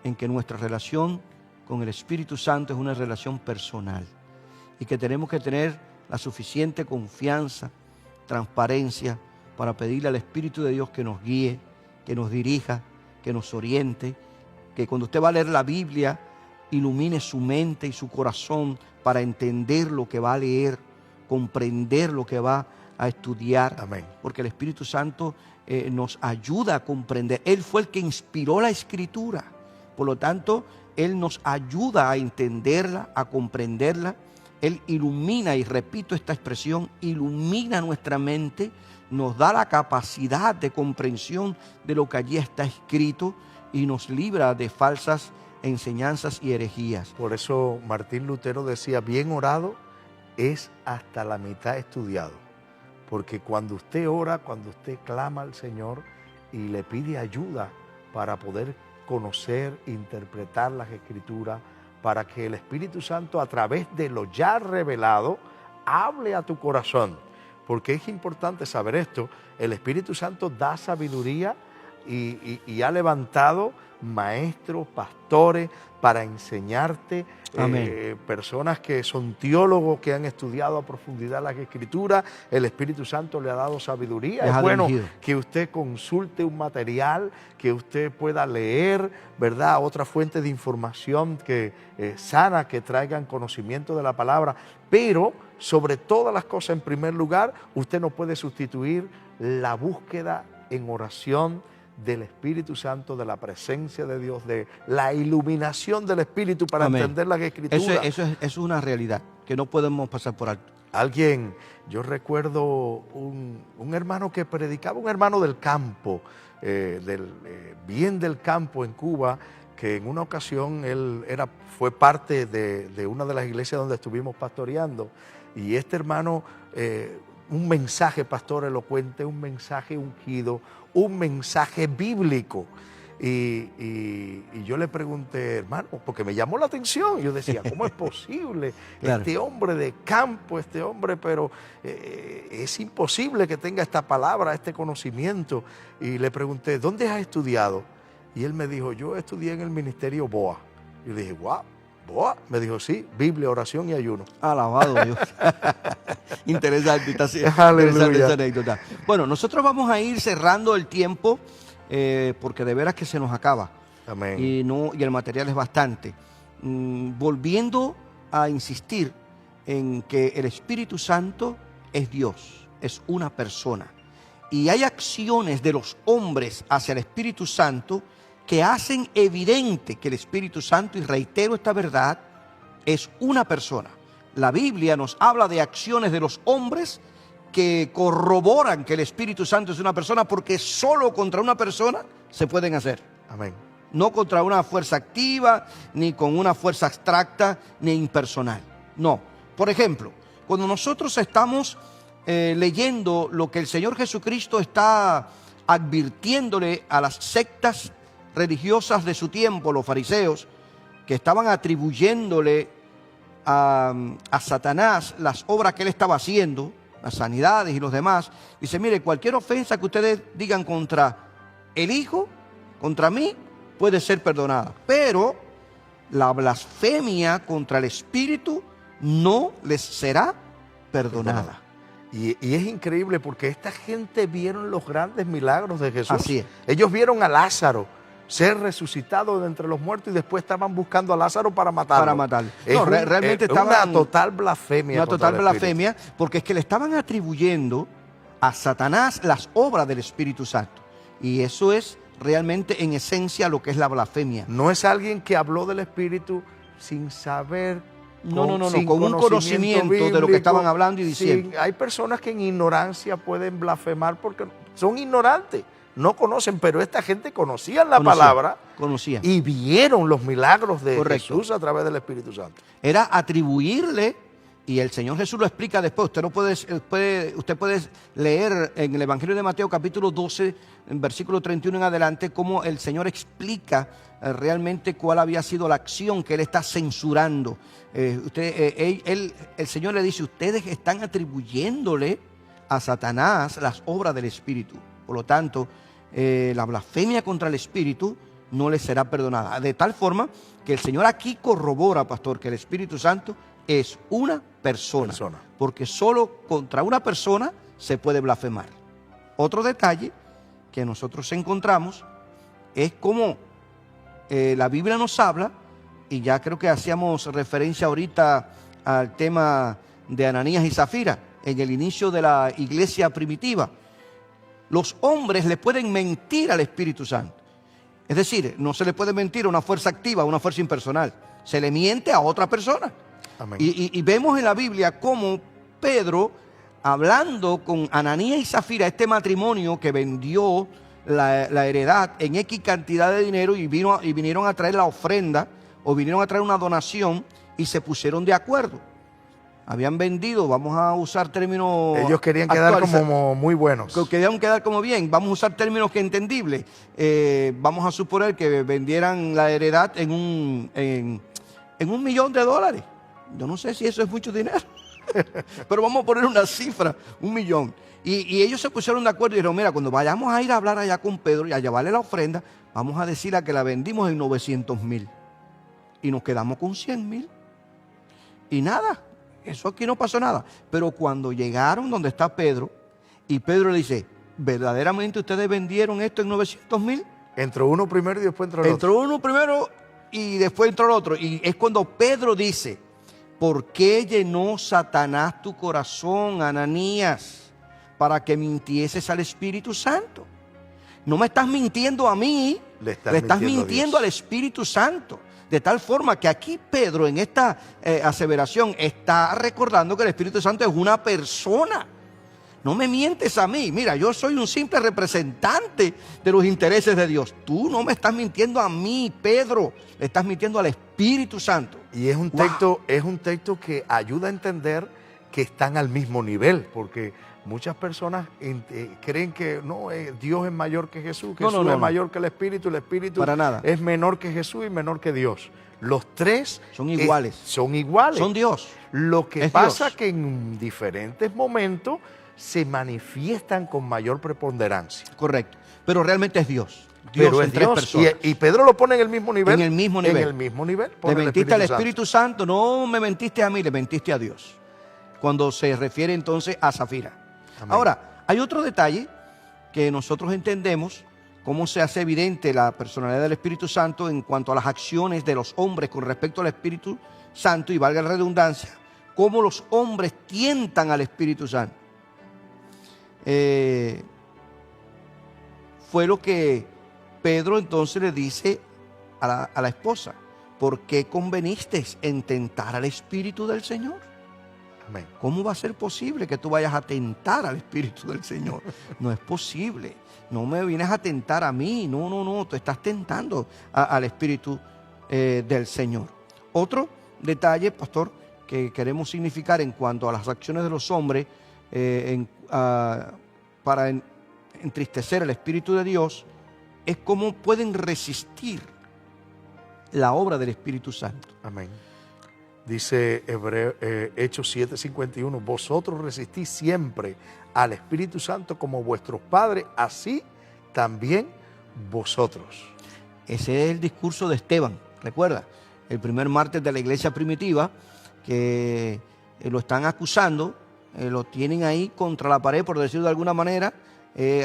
en que nuestra relación con el Espíritu Santo es una relación personal y que tenemos que tener la suficiente confianza, transparencia para pedirle al Espíritu de Dios que nos guíe, que nos dirija, que nos oriente, que cuando usted va a leer la Biblia ilumine su mente y su corazón para entender lo que va a leer, comprender lo que va a estudiar. Amén. Porque el Espíritu Santo nos ayuda a comprender. Él fue el que inspiró la Escritura. Por lo tanto, Él nos ayuda a entenderla, a comprenderla. Él ilumina, y repito esta expresión, ilumina nuestra mente, nos da la capacidad de comprensión de lo que allí está escrito y nos libra de falsas enseñanzas y herejías. Por eso Martín Lutero decía: bien orado es hasta la mitad estudiado. Porque cuando usted ora, cuando usted clama al Señor y le pide ayuda para poder conocer, interpretar las Escrituras, para que el Espíritu Santo, a través de lo ya revelado, hable a tu corazón. Porque es importante saber esto: el Espíritu Santo da sabiduría y ha levantado maestros, pastores, para enseñarte, personas que son teólogos, que han estudiado a profundidad las Escrituras. El Espíritu Santo le ha dado sabiduría. Es bueno que usted consulte un material, que usted pueda leer, ¿verdad?, otra fuente de información que sana, que traigan conocimiento de la palabra. Pero, sobre todas las cosas, en primer lugar, usted no puede sustituir la búsqueda en oración del Espíritu Santo, de la presencia de Dios, de la iluminación del Espíritu para entender las Escrituras. Eso es una realidad que no podemos pasar por alto. Yo recuerdo un hermano que predicaba, un hermano del campo, bien del campo en Cuba, que en una ocasión él fue parte de una de las iglesias donde estuvimos pastoreando, y este hermano, un mensaje, pastor, elocuente, un mensaje ungido, un mensaje bíblico. Y yo le pregunté, hermano, porque me llamó la atención. Yo decía, ¿cómo es posible? Claro. Este hombre de campo, este hombre, pero es imposible que tenga esta palabra, este conocimiento. Y le pregunté, ¿dónde has estudiado? Y él me dijo, yo estudié en el ministerio BOA. Yo dije, wow, BOA. Me dijo, sí, Biblia, oración y ayuno. Alabado Dios. Interesante esa anécdota. Bueno, nosotros vamos a ir cerrando el tiempo porque de veras que se nos acaba. Amén. Y el material es bastante. volviendo a insistir en que el Espíritu Santo es Dios, es una persona. Y hay acciones de los hombres hacia el Espíritu Santo que hacen evidente que el Espíritu Santo, y reitero esta verdad, es una persona. La Biblia nos habla de acciones de los hombres que corroboran que el Espíritu Santo es una persona, porque solo contra una persona se pueden hacer. Amén. No contra una fuerza activa, ni con una fuerza abstracta, ni impersonal. No. Por ejemplo, cuando nosotros estamos leyendo lo que el Señor Jesucristo está advirtiéndole a las sectas religiosas de su tiempo, los fariseos, que estaban atribuyéndole a Satanás las obras que él estaba haciendo, las sanidades y los demás, dice, mire, cualquier ofensa que ustedes digan contra el Hijo, contra mí, puede ser perdonada, pero la blasfemia contra el Espíritu no les será perdonada. Y es increíble porque esta gente vieron los grandes milagros de Jesús. Así es. Ellos vieron a Lázaro ser resucitado de entre los muertos y después estaban buscando a Lázaro para matarlo. Para matarlo. No, realmente estaban... Una total blasfemia. Una total blasfemia, porque es que le estaban atribuyendo a Satanás las obras del Espíritu Santo. Y eso es realmente en esencia lo que es la blasfemia. No es alguien que habló del Espíritu sin saber. No, con un conocimiento bíblico, de lo que estaban hablando y diciendo. Hay personas que en ignorancia pueden blasfemar porque son ignorantes, no conocen, pero esta gente conocía la palabra y vieron los milagros de Jesús a través del Espíritu Santo. Era atribuirle, y el Señor Jesús lo explica después. Usted puede leer en el Evangelio de Mateo capítulo 12, en versículo 31 en adelante, cómo el Señor explica realmente cuál había sido la acción que Él está censurando. El Señor le dice, ustedes están atribuyéndole a Satanás las obras del Espíritu. Por lo tanto, la blasfemia contra el Espíritu no les será perdonada. De tal forma que el Señor aquí corrobora, pastor, que el Espíritu Santo es una persona. Porque solo contra una persona se puede blasfemar. Otro detalle que nosotros encontramos es cómo la Biblia nos habla, y ya creo que hacíamos referencia ahorita al tema de Ananías y Zafira en el inicio de la iglesia primitiva. Los hombres le pueden mentir al Espíritu Santo. Es decir, no se le puede mentir a una fuerza activa, a una fuerza impersonal. Se le miente a otra persona. Amén. Y vemos en la Biblia cómo Pedro, hablando con Ananías y Zafira, este matrimonio que vendió la heredad en X cantidad de dinero y vinieron a traer la ofrenda o vinieron a traer una donación y se pusieron de acuerdo. Habían vendido, vamos a usar términos... Ellos querían quedar como muy buenos. Querían quedar como bien. Vamos a usar términos que entendibles. Vamos a suponer que vendieran la heredad en $1 millón. Yo no sé si eso es mucho dinero, pero vamos a poner una cifra, 1 millón. Y ellos se pusieron de acuerdo y dijeron, mira, cuando vayamos a ir a hablar allá con Pedro y a llevarle la ofrenda, vamos a decirle que la vendimos en 900,000. Y nos quedamos con 100,000. Y nada, eso aquí no pasó nada. Pero cuando llegaron donde está Pedro, y Pedro le dice, ¿verdaderamente ustedes vendieron esto en 900,000? Entró uno primero y después entró el otro. Entró uno primero y después entró el otro. Y es cuando Pedro dice, ¿por qué llenó Satanás tu corazón, Ananías, para que mintieses al Espíritu Santo? No me estás mintiendo a mí, le estás mintiendo al Espíritu Santo. De tal forma que aquí Pedro en esta aseveración está recordando que el Espíritu Santo es una persona. No me mientes a mí. Mira, yo soy un simple representante de los intereses de Dios. Tú no me estás mintiendo a mí, Pedro. Le estás mintiendo al Espíritu Santo. Y es un texto que ayuda a entender que están al mismo nivel, porque muchas personas creen que no, Dios es mayor que Jesús, Jesús es mayor que el Espíritu para nada. Es menor que Jesús y menor que Dios. Los tres son iguales. Son iguales. Son Dios. Lo que pasa es que en diferentes momentos se manifiestan con mayor preponderancia. Correcto. Pero realmente es Dios. Dios en tres personas. Y Pedro lo pone en el mismo nivel. En el mismo nivel. En el mismo nivel. Le mentiste al Espíritu Santo. No me mentiste a mí, le mentiste a Dios. Cuando se refiere entonces a Zafira. Amén. Ahora, hay otro detalle que nosotros entendemos cómo se hace evidente la personalidad del Espíritu Santo en cuanto a las acciones de los hombres con respecto al Espíritu Santo, y valga la redundancia, cómo los hombres tientan al Espíritu Santo. Fue lo que Pedro entonces le dice a la esposa: ¿por qué conveniste en tentar al Espíritu del Señor? Amén. ¿Cómo va a ser posible que tú vayas a tentar al Espíritu del Señor? No es posible. No me vienes a tentar a mí. No. Tú estás tentando al Espíritu del Señor. Otro detalle, pastor, que queremos significar en cuanto a las acciones de los hombres para entristecer al Espíritu de Dios, es cómo pueden resistir la obra del Espíritu Santo. Amén. Dice Hechos 7:51, vosotros resistís siempre al Espíritu Santo como vuestros padres, así también vosotros. Ese es el discurso de Esteban, recuerda, el primer mártir de la iglesia primitiva, que lo están acusando, lo tienen ahí contra la pared, por decirlo de alguna manera.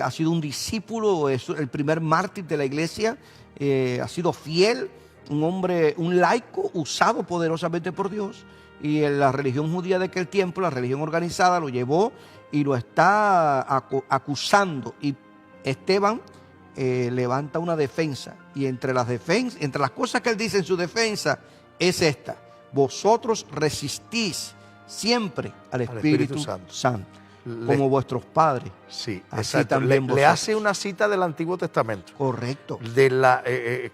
Ha sido un discípulo, es el primer mártir de la iglesia, ha sido fiel, un hombre, un laico usado poderosamente por Dios, y la religión judía de aquel tiempo, la religión organizada, lo llevó y lo está acusando, y Esteban levanta una defensa, y entre las cosas que él dice en su defensa es esta: vosotros resistís siempre al Espíritu Santo. Como vuestros padres. Sí, así exacto. también le hace una cita del Antiguo Testamento. Correcto.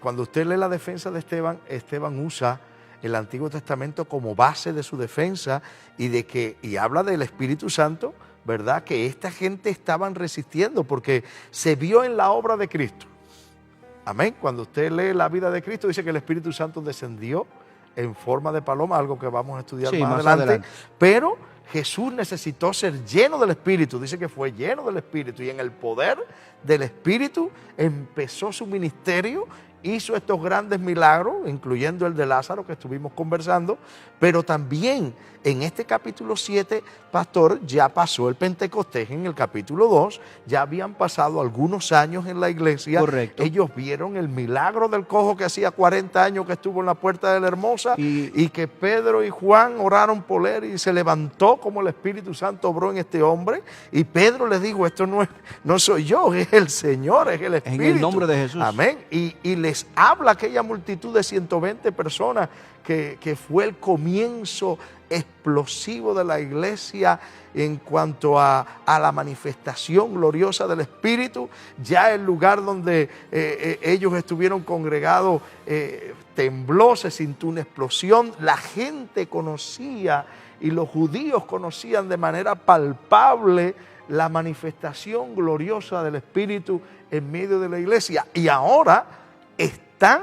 Cuando usted lee la defensa de Esteban, Esteban usa el Antiguo Testamento como base de su defensa, y habla del Espíritu Santo, ¿verdad? Que esta gente estaban resistiendo porque se vio en la obra de Cristo. Amén. Cuando usted lee la vida de Cristo, dice que el Espíritu Santo descendió en forma de paloma, algo que vamos a estudiar más adelante. Pero Jesús necesitó ser lleno del Espíritu, dice que fue lleno del Espíritu, y en el poder del Espíritu empezó su ministerio, hizo estos grandes milagros, incluyendo el de Lázaro que estuvimos conversando, pero también en este capítulo 7, pastor, ya pasó el Pentecostés en el capítulo 2, ya habían pasado algunos años en la iglesia. Correcto. Ellos vieron el milagro del cojo que hacía 40 años que estuvo en la puerta de la Hermosa, y que Pedro y Juan oraron por él y se levantó como el Espíritu Santo obró en este hombre, y Pedro les dijo: esto no soy yo, es el Señor, es el Espíritu. En el nombre de Jesús. Amén. Y les habla aquella multitud de 120 personas que fue el comienzo explosivo de la iglesia en cuanto a la manifestación gloriosa del Espíritu. Ya el lugar donde ellos estuvieron congregados tembló, se sintió una explosión. La gente conocía, y los judíos conocían de manera palpable la manifestación gloriosa del Espíritu en medio de la iglesia. Y ahora están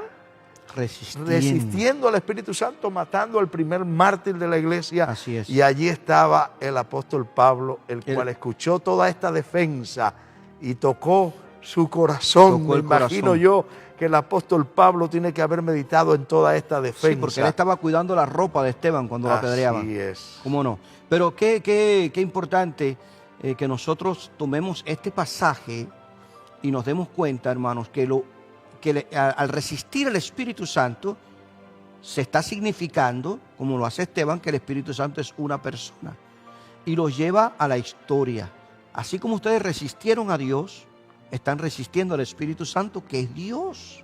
resistiendo al Espíritu Santo, matando al primer mártir de la iglesia. Así es. Y allí estaba el apóstol Pablo, el cual escuchó toda esta defensa y tocó su corazón. Me imagino yo que el apóstol Pablo tiene que haber meditado en toda esta defensa. Sí, porque él estaba cuidando la ropa de Esteban cuando lo apedreaban. Así es. ¿Cómo no? Pero qué importante que nosotros tomemos este pasaje y nos demos cuenta, hermanos, que al resistir al Espíritu Santo se está significando, como lo hace Esteban, que el Espíritu Santo es una persona y los lleva a la historia. Así como ustedes resistieron a Dios, están resistiendo al Espíritu Santo, que es Dios.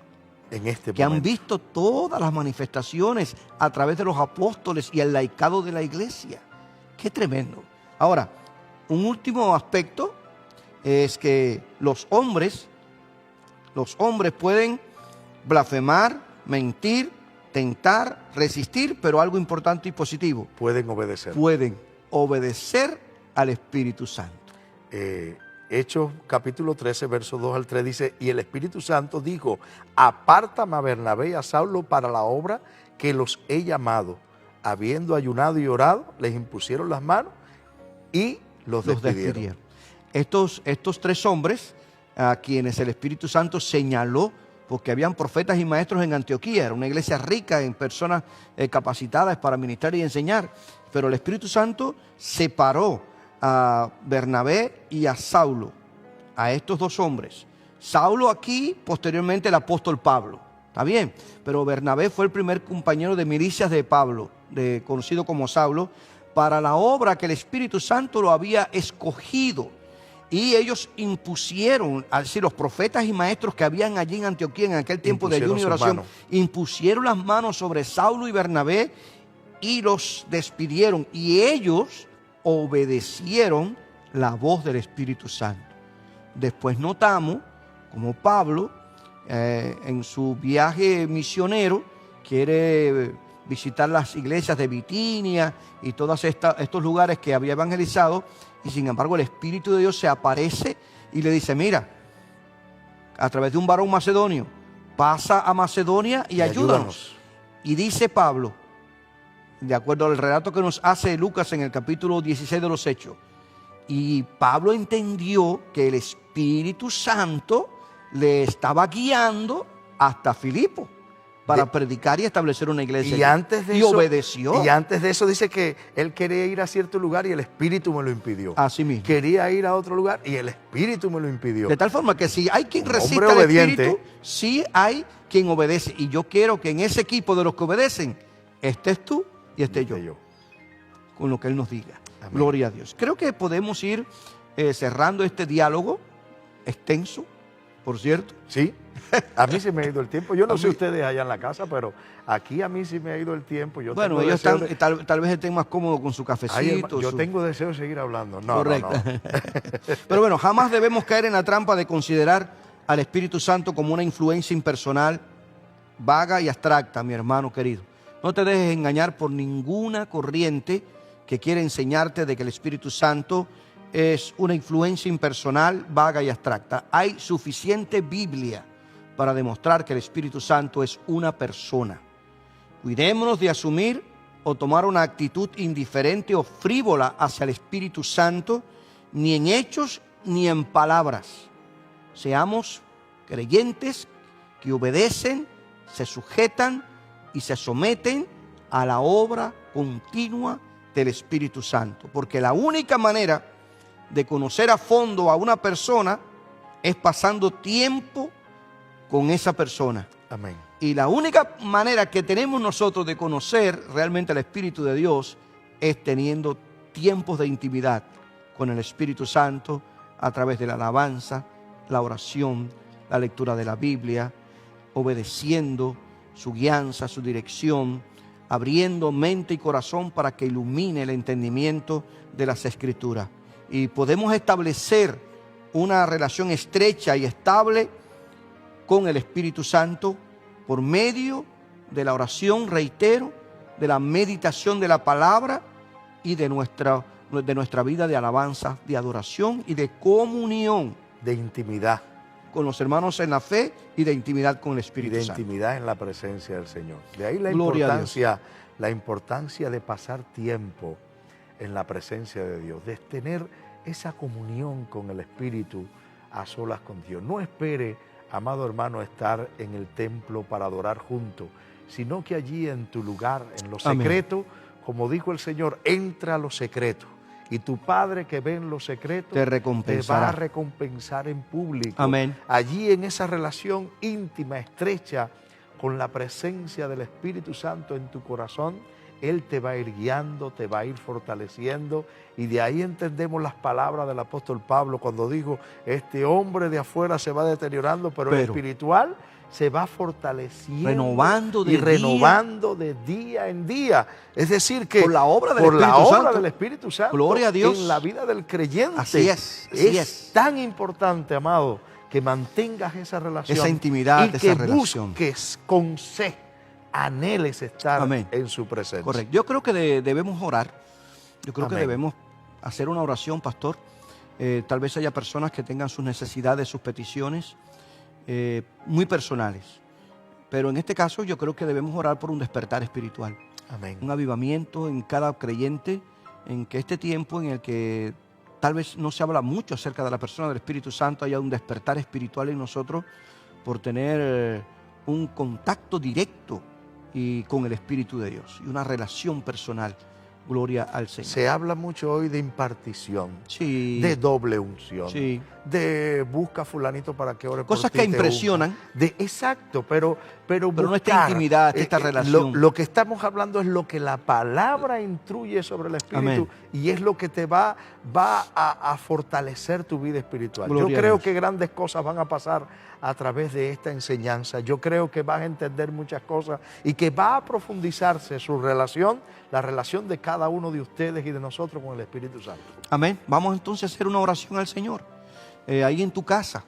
En este que momento han visto todas las manifestaciones a través de los apóstoles y el laicado de la iglesia. ¡Qué tremendo! Ahora, un último aspecto es que los hombres pueden blasfemar, mentir, tentar, resistir, pero algo importante y positivo: pueden obedecer. Pueden obedecer al Espíritu Santo. Hechos capítulo 13, versos 2 al 3 dice: y el Espíritu Santo dijo: apártame a Bernabé y a Saulo para la obra que los he llamado. Habiendo ayunado y orado, les impusieron las manos y los despidieron. Estos tres hombres, a quienes el Espíritu Santo señaló, porque habían profetas y maestros en Antioquía, era una iglesia rica en personas capacitadas para ministrar y enseñar, pero el Espíritu Santo separó a Bernabé y a Saulo, a estos dos hombres, Saulo aquí, posteriormente el apóstol Pablo. Está bien, pero Bernabé fue el primer compañero de milicias de Pablo, conocido como Saulo, para la obra que el Espíritu Santo lo había escogido. Y ellos impusieron, es decir, los profetas y maestros que habían allí en Antioquía en aquel tiempo de ayuno y oración, impusieron las manos sobre Saulo y Bernabé y los despidieron. Y ellos obedecieron la voz del Espíritu Santo. Después notamos como Pablo, en su viaje misionero, quiere visitar las iglesias de Bitinia y todos estos lugares que había evangelizado, y sin embargo el Espíritu de Dios se aparece y le dice: mira, a través de un varón macedonio, pasa a Macedonia y ayúdanos. Y dice Pablo, de acuerdo al relato que nos hace Lucas en el capítulo 16 de los Hechos, y Pablo entendió que el Espíritu Santo le estaba guiando hasta Filipo para predicar y establecer una iglesia. Y antes de eso, obedeció. Y antes de eso dice que él quería ir a cierto lugar y el Espíritu me lo impidió. Así mismo. Quería ir a otro lugar y el Espíritu me lo impidió. De tal forma que si hay quien resiste al Espíritu, sí hay quien obedece. Y yo quiero que en ese equipo de los que obedecen estés tú y esté yo. Con lo que Él nos diga. Amén. Gloria a Dios. Creo que podemos ir cerrando este diálogo extenso, por cierto. Sí, a mí sí me ha ido el tiempo. Yo no sé ustedes allá en la casa, pero aquí a mí sí me ha ido el tiempo. Yo bueno, ellos están, tal vez estén más cómodos con su cafecito. Yo tengo deseo de seguir hablando. No, correcto. No. Pero bueno, jamás debemos caer en la trampa de considerar al Espíritu Santo como una influencia impersonal, vaga y abstracta, mi hermano querido. No te dejes engañar por ninguna corriente que quiere enseñarte de que el Espíritu Santo es una influencia impersonal, vaga y abstracta. Hay suficiente Biblia para demostrar que el Espíritu Santo es una persona. Cuidémonos de asumir o tomar una actitud indiferente o frívola hacia el Espíritu Santo, ni en hechos ni en palabras. Seamos creyentes que obedecen, se sujetan y se someten a la obra continua del Espíritu Santo. Porque la única manera de conocer a fondo a una persona es pasando tiempo con esa persona. Amén. Y la única manera que tenemos nosotros de conocer realmente al Espíritu de Dios es teniendo tiempos de intimidad con el Espíritu Santo a través de la alabanza, la oración, la lectura de la Biblia, obedeciendo su guianza, su dirección, abriendo mente y corazón para que ilumine el entendimiento de las Escrituras. Y podemos establecer una relación estrecha y estable con el Espíritu Santo por medio de la oración, reitero, de la meditación de la palabra y de nuestra vida de alabanza, de adoración y de comunión. De intimidad. Con los hermanos en la fe y de intimidad con el Espíritu Santo. De intimidad en la presencia del Señor. De ahí la importancia de pasar tiempo en la presencia de Dios, de tener esa comunión con el Espíritu a solas con Dios. No espere, amado hermano, estar en el templo para adorar juntos, sino que allí en tu lugar, en lo secreto, como dijo el Señor, entra a lo secreto. Y tu Padre que ve en lo secreto te recompensará. Te va a recompensar en público. Amén. Allí en esa relación íntima, estrecha, con la presencia del Espíritu Santo en tu corazón, Él te va a ir guiando, te va a ir fortaleciendo. Y de ahí entendemos las palabras del apóstol Pablo cuando dijo, este hombre de afuera se va deteriorando, pero el espiritual se va fortaleciendo, renovando de día en día. Es decir, que por la obra del Espíritu Santo, gloria a Dios, en la vida del creyente. Así es tan importante, amado, que mantengas esa relación, esa intimidad, y que busques con sed, anheles estar en su presencia. Correcto. Yo creo que debemos orar. Yo creo que debemos hacer una oración, pastor. Tal vez haya personas que tengan sus necesidades, sus peticiones muy personales. Pero en este caso yo creo que debemos orar por un despertar espiritual. Amén. Un avivamiento en cada creyente, en que este tiempo en el que tal vez no se habla mucho acerca de la persona del Espíritu Santo, haya un despertar espiritual en nosotros por tener un contacto directo con el Espíritu de Dios y una relación personal Gloria al Señor. Se habla mucho hoy de impartición, Sí. de doble unción, Sí. de busca fulanito para que ore por Cosas ti, que te impresionan. unja. Exacto, pero no esta buscar, intimidad, esta relación. Lo que estamos hablando es lo que la palabra instruye sobre el Espíritu. Amén. Y es lo que te va a fortalecer tu vida espiritual. Gloria Yo a creo Dios. que grandes cosas van a pasar a través de esta enseñanza. Yo creo que vas a entender muchas cosas y que va a profundizarse su relación, la relación de cada uno de ustedes y de nosotros con el Espíritu Santo. Amén. Vamos entonces a hacer una oración al Señor. Ahí en tu casa.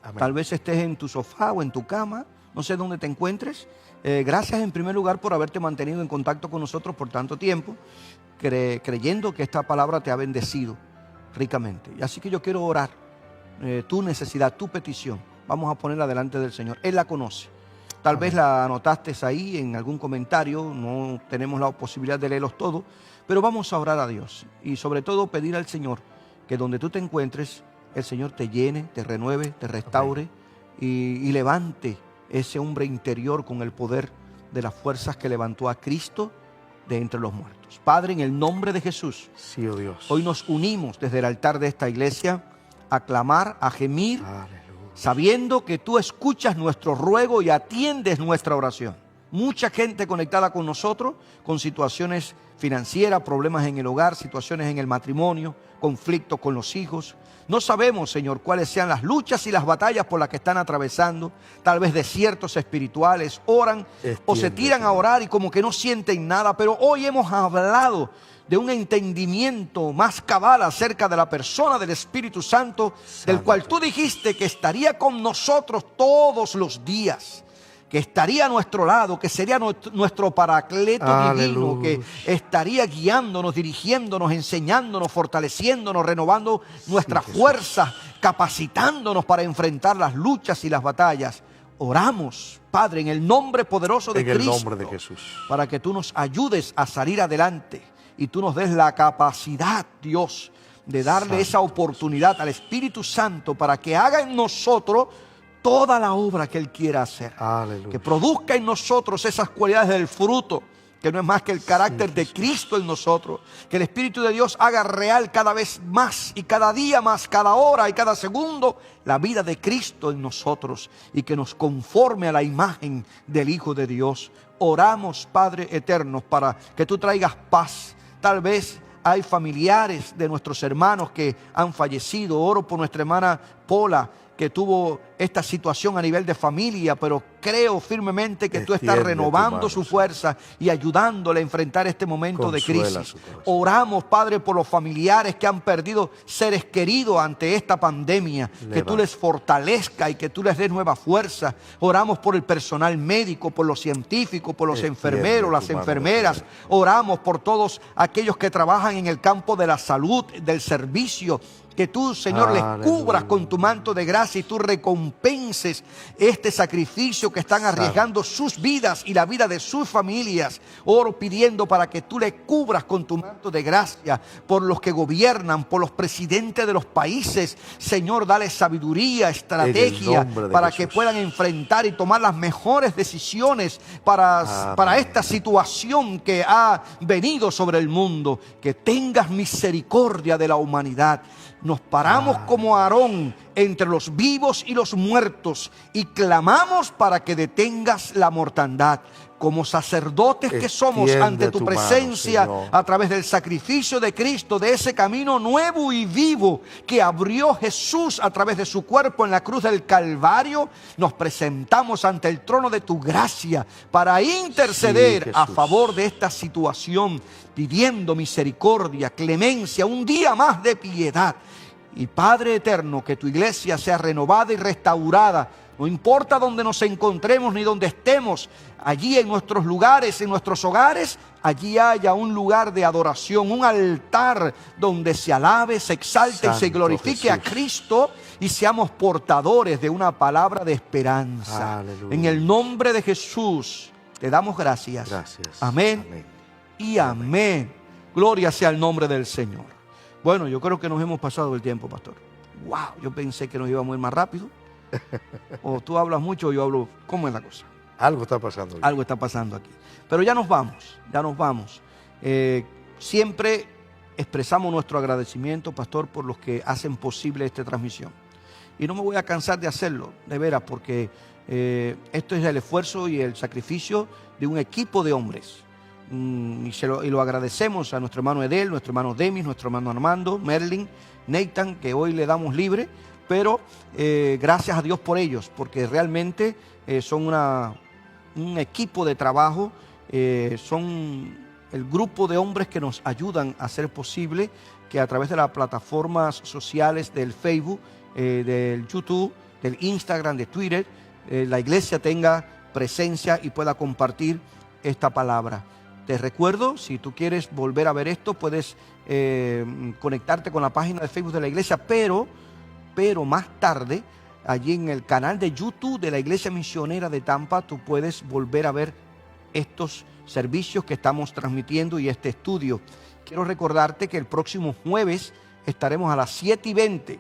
Amén. Tal vez estés en tu sofá o en tu cama. No sé dónde te encuentres. Gracias en primer lugar por haberte mantenido en contacto con nosotros por tanto tiempo, creyendo que esta palabra te ha bendecido ricamente. Y así que yo quiero orar tu necesidad, tu petición. Vamos a ponerla delante del Señor. Él la conoce. Tal vez la anotaste ahí en algún comentario. No tenemos la posibilidad de leerlos todos. Pero vamos a orar a Dios. Y sobre todo pedir al Señor que donde tú te encuentres, el Señor te llene, te renueve, te restaure y levante ese hombre interior con el poder de las fuerzas que levantó a Cristo de entre los muertos. Padre, en el nombre de Jesús, Sí, oh Dios. hoy nos unimos desde el altar de esta iglesia a clamar, a gemir, Aleluya. sabiendo que tú escuchas nuestro ruego y atiendes nuestra oración. Mucha gente conectada con nosotros, con situaciones financieras, problemas en el hogar, situaciones en el matrimonio, conflictos con los hijos. No sabemos, Señor, cuáles sean las luchas y las batallas por las que están atravesando. Tal vez desiertos espirituales, oran o se tiran a orar y como que no sienten nada. Pero hoy hemos hablado de un entendimiento más cabal acerca de la persona del Espíritu Santo, del cual tú dijiste que estaría con nosotros todos los días, que estaría a nuestro lado, que sería nuestro paracleto divino, que estaría guiándonos, dirigiéndonos, enseñándonos, fortaleciéndonos, renovando nuestras fuerzas, capacitándonos para enfrentar las luchas y las batallas. Oramos, Padre, en el nombre poderoso de Cristo, en el nombre de Jesús, para que tú nos ayudes a salir adelante y tú nos des la capacidad, Dios, de darle esa oportunidad al Espíritu Santo para que haga en nosotros toda la obra que Él quiera hacer. Aleluya. Que produzca en nosotros esas cualidades del fruto, que no es más que el carácter de Cristo en nosotros. Que el Espíritu de Dios haga real cada vez más y cada día más, cada hora y cada segundo, la vida de Cristo en nosotros y que nos conforme a la imagen del Hijo de Dios. Oramos, Padre eterno, para que tú traigas paz. Tal vez hay familiares de nuestros hermanos que han fallecido. Oro por nuestra hermana Pola, que tuvo esta situación a nivel de familia, pero creo firmemente que tú estás renovando su fuerza y ayudándole a enfrentar este momento de crisis. Oramos, Padre, por los familiares que han perdido seres queridos ante esta pandemia, que tú les fortalezca y que tú les des nueva fuerza. Oramos por el personal médico, por los científicos, por los enfermeros, las enfermeras. Oramos por todos aquellos que trabajan en el campo de la salud, del servicio. Que tú, Señor, les cubras con tu manto de gracia y tú recompenses este sacrificio que están arriesgando sus vidas y la vida de sus familias. Oro pidiendo para que tú les cubras con tu manto de gracia por los que gobiernan, por los presidentes de los países. Señor, dale sabiduría, estrategia para que puedan enfrentar y tomar las mejores decisiones para esta situación que ha venido sobre el mundo. Que tengas misericordia de la humanidad. Nos paramos como Aarón entre los vivos y los muertos y clamamos para que detengas la mortandad. Como sacerdotes que somos ante tu presencia, a través del sacrificio de Cristo, de ese camino nuevo y vivo que abrió Jesús a través de su cuerpo en la cruz del Calvario, nos presentamos ante el trono de tu gracia para interceder a favor de esta situación, pidiendo misericordia, clemencia, un día más de piedad. Y Padre eterno, que tu iglesia sea renovada y restaurada. No importa dónde nos encontremos ni dónde estemos, allí en nuestros lugares, en nuestros hogares, allí haya un lugar de adoración, un altar donde se alabe, se exalte y se glorifique a Cristo y seamos portadores de una palabra de esperanza. Aleluya. En el nombre de Jesús te damos gracias. Amén, amén y amén. Gloria sea el nombre del Señor. Bueno, yo creo que nos hemos pasado el tiempo, pastor. Wow, yo pensé que nos íbamos a ir más rápido. O tú hablas mucho o yo hablo. ¿Cómo es la cosa? Algo está pasando aquí. Algo está pasando aquí. Pero ya nos vamos, ya nos vamos. Siempre expresamos nuestro agradecimiento, pastor, por los que hacen posible esta transmisión. Y no me voy a cansar de hacerlo, de veras, porque esto es el esfuerzo y el sacrificio de un equipo de hombres. Y lo agradecemos a nuestro hermano Edel, nuestro hermano Demis, nuestro hermano Armando, Merlin, Nathan, que hoy le damos libre, pero gracias a Dios por ellos, porque realmente son un equipo de trabajo, son el grupo de hombres que nos ayudan a hacer posible que a través de las plataformas sociales del Facebook, del YouTube, del Instagram, de Twitter, la iglesia tenga presencia y pueda compartir esta palabra. Te recuerdo, si tú quieres volver a ver esto, puedes conectarte con la página de Facebook de la iglesia, pero más tarde, allí en el canal de YouTube de la Iglesia Misionera de Tampa, tú puedes volver a ver estos servicios que estamos transmitiendo y este estudio. Quiero recordarte que el próximo jueves estaremos a las 7:20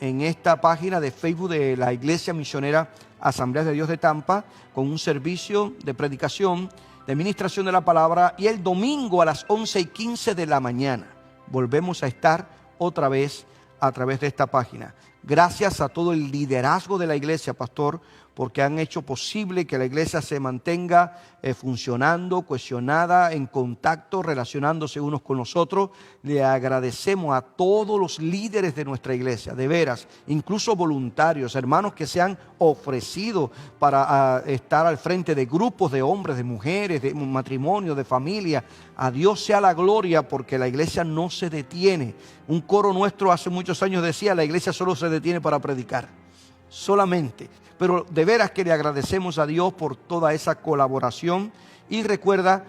en esta página de Facebook de la Iglesia Misionera Asamblea de Dios de Tampa, con un servicio de predicación, de ministración de la palabra, y el domingo a las 11:15 de la mañana volvemos a estar otra vez a través de esta página. Gracias a todo el liderazgo de la iglesia, pastor, porque han hecho posible que la iglesia se mantenga funcionando, cohesionada, en contacto, relacionándose unos con los otros. Le agradecemos a todos los líderes de nuestra iglesia, de veras, incluso voluntarios, hermanos que se han ofrecido para estar al frente de grupos de hombres, de mujeres, de matrimonio, de familia. A Dios sea la gloria, porque la iglesia no se detiene. Un coro nuestro hace muchos años decía: la iglesia solo se detiene para predicar, solamente. Pero de veras que le agradecemos a Dios por toda esa colaboración. Y recuerda,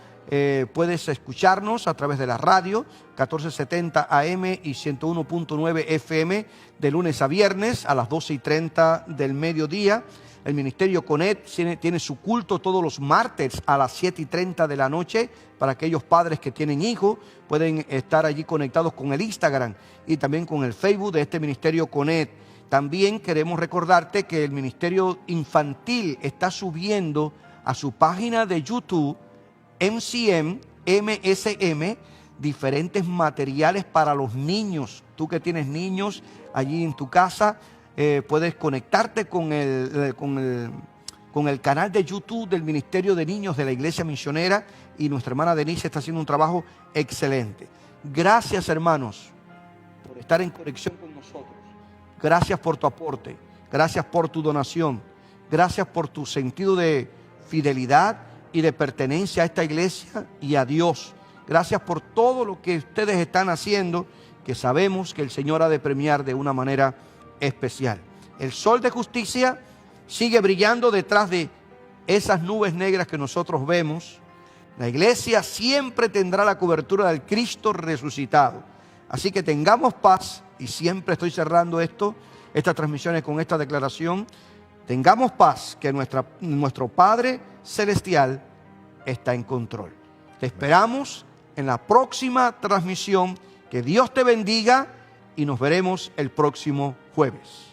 puedes escucharnos a través de la radio 1470 AM y 101.9 FM de lunes a viernes a las 12:30 del mediodía. El Ministerio Conet tiene su culto todos los martes a las 7:30 de la noche. Para aquellos padres que tienen hijos, pueden estar allí conectados con el Instagram y también con el Facebook de este Ministerio Conet. También queremos recordarte que el Ministerio Infantil está subiendo a su página de YouTube, MCM, diferentes materiales para los niños. Tú que tienes niños allí en tu casa, puedes conectarte con el canal de YouTube del Ministerio de Niños de la Iglesia Misionera, y nuestra hermana Denise está haciendo un trabajo excelente. Gracias, hermanos, por estar en conexión con nosotros. Gracias por tu aporte, gracias por tu donación, gracias por tu sentido de fidelidad y de pertenencia a esta iglesia y a Dios. Gracias por todo lo que ustedes están haciendo, que sabemos que el Señor ha de premiar de una manera especial. El sol de justicia sigue brillando detrás de esas nubes negras que nosotros vemos. La iglesia siempre tendrá la cobertura del Cristo resucitado. Así que tengamos paz, y siempre estoy cerrando estas transmisiones con esta declaración: tengamos paz, que nuestro Padre Celestial está en control. Te esperamos en la próxima transmisión. Que Dios te bendiga y nos veremos el próximo jueves.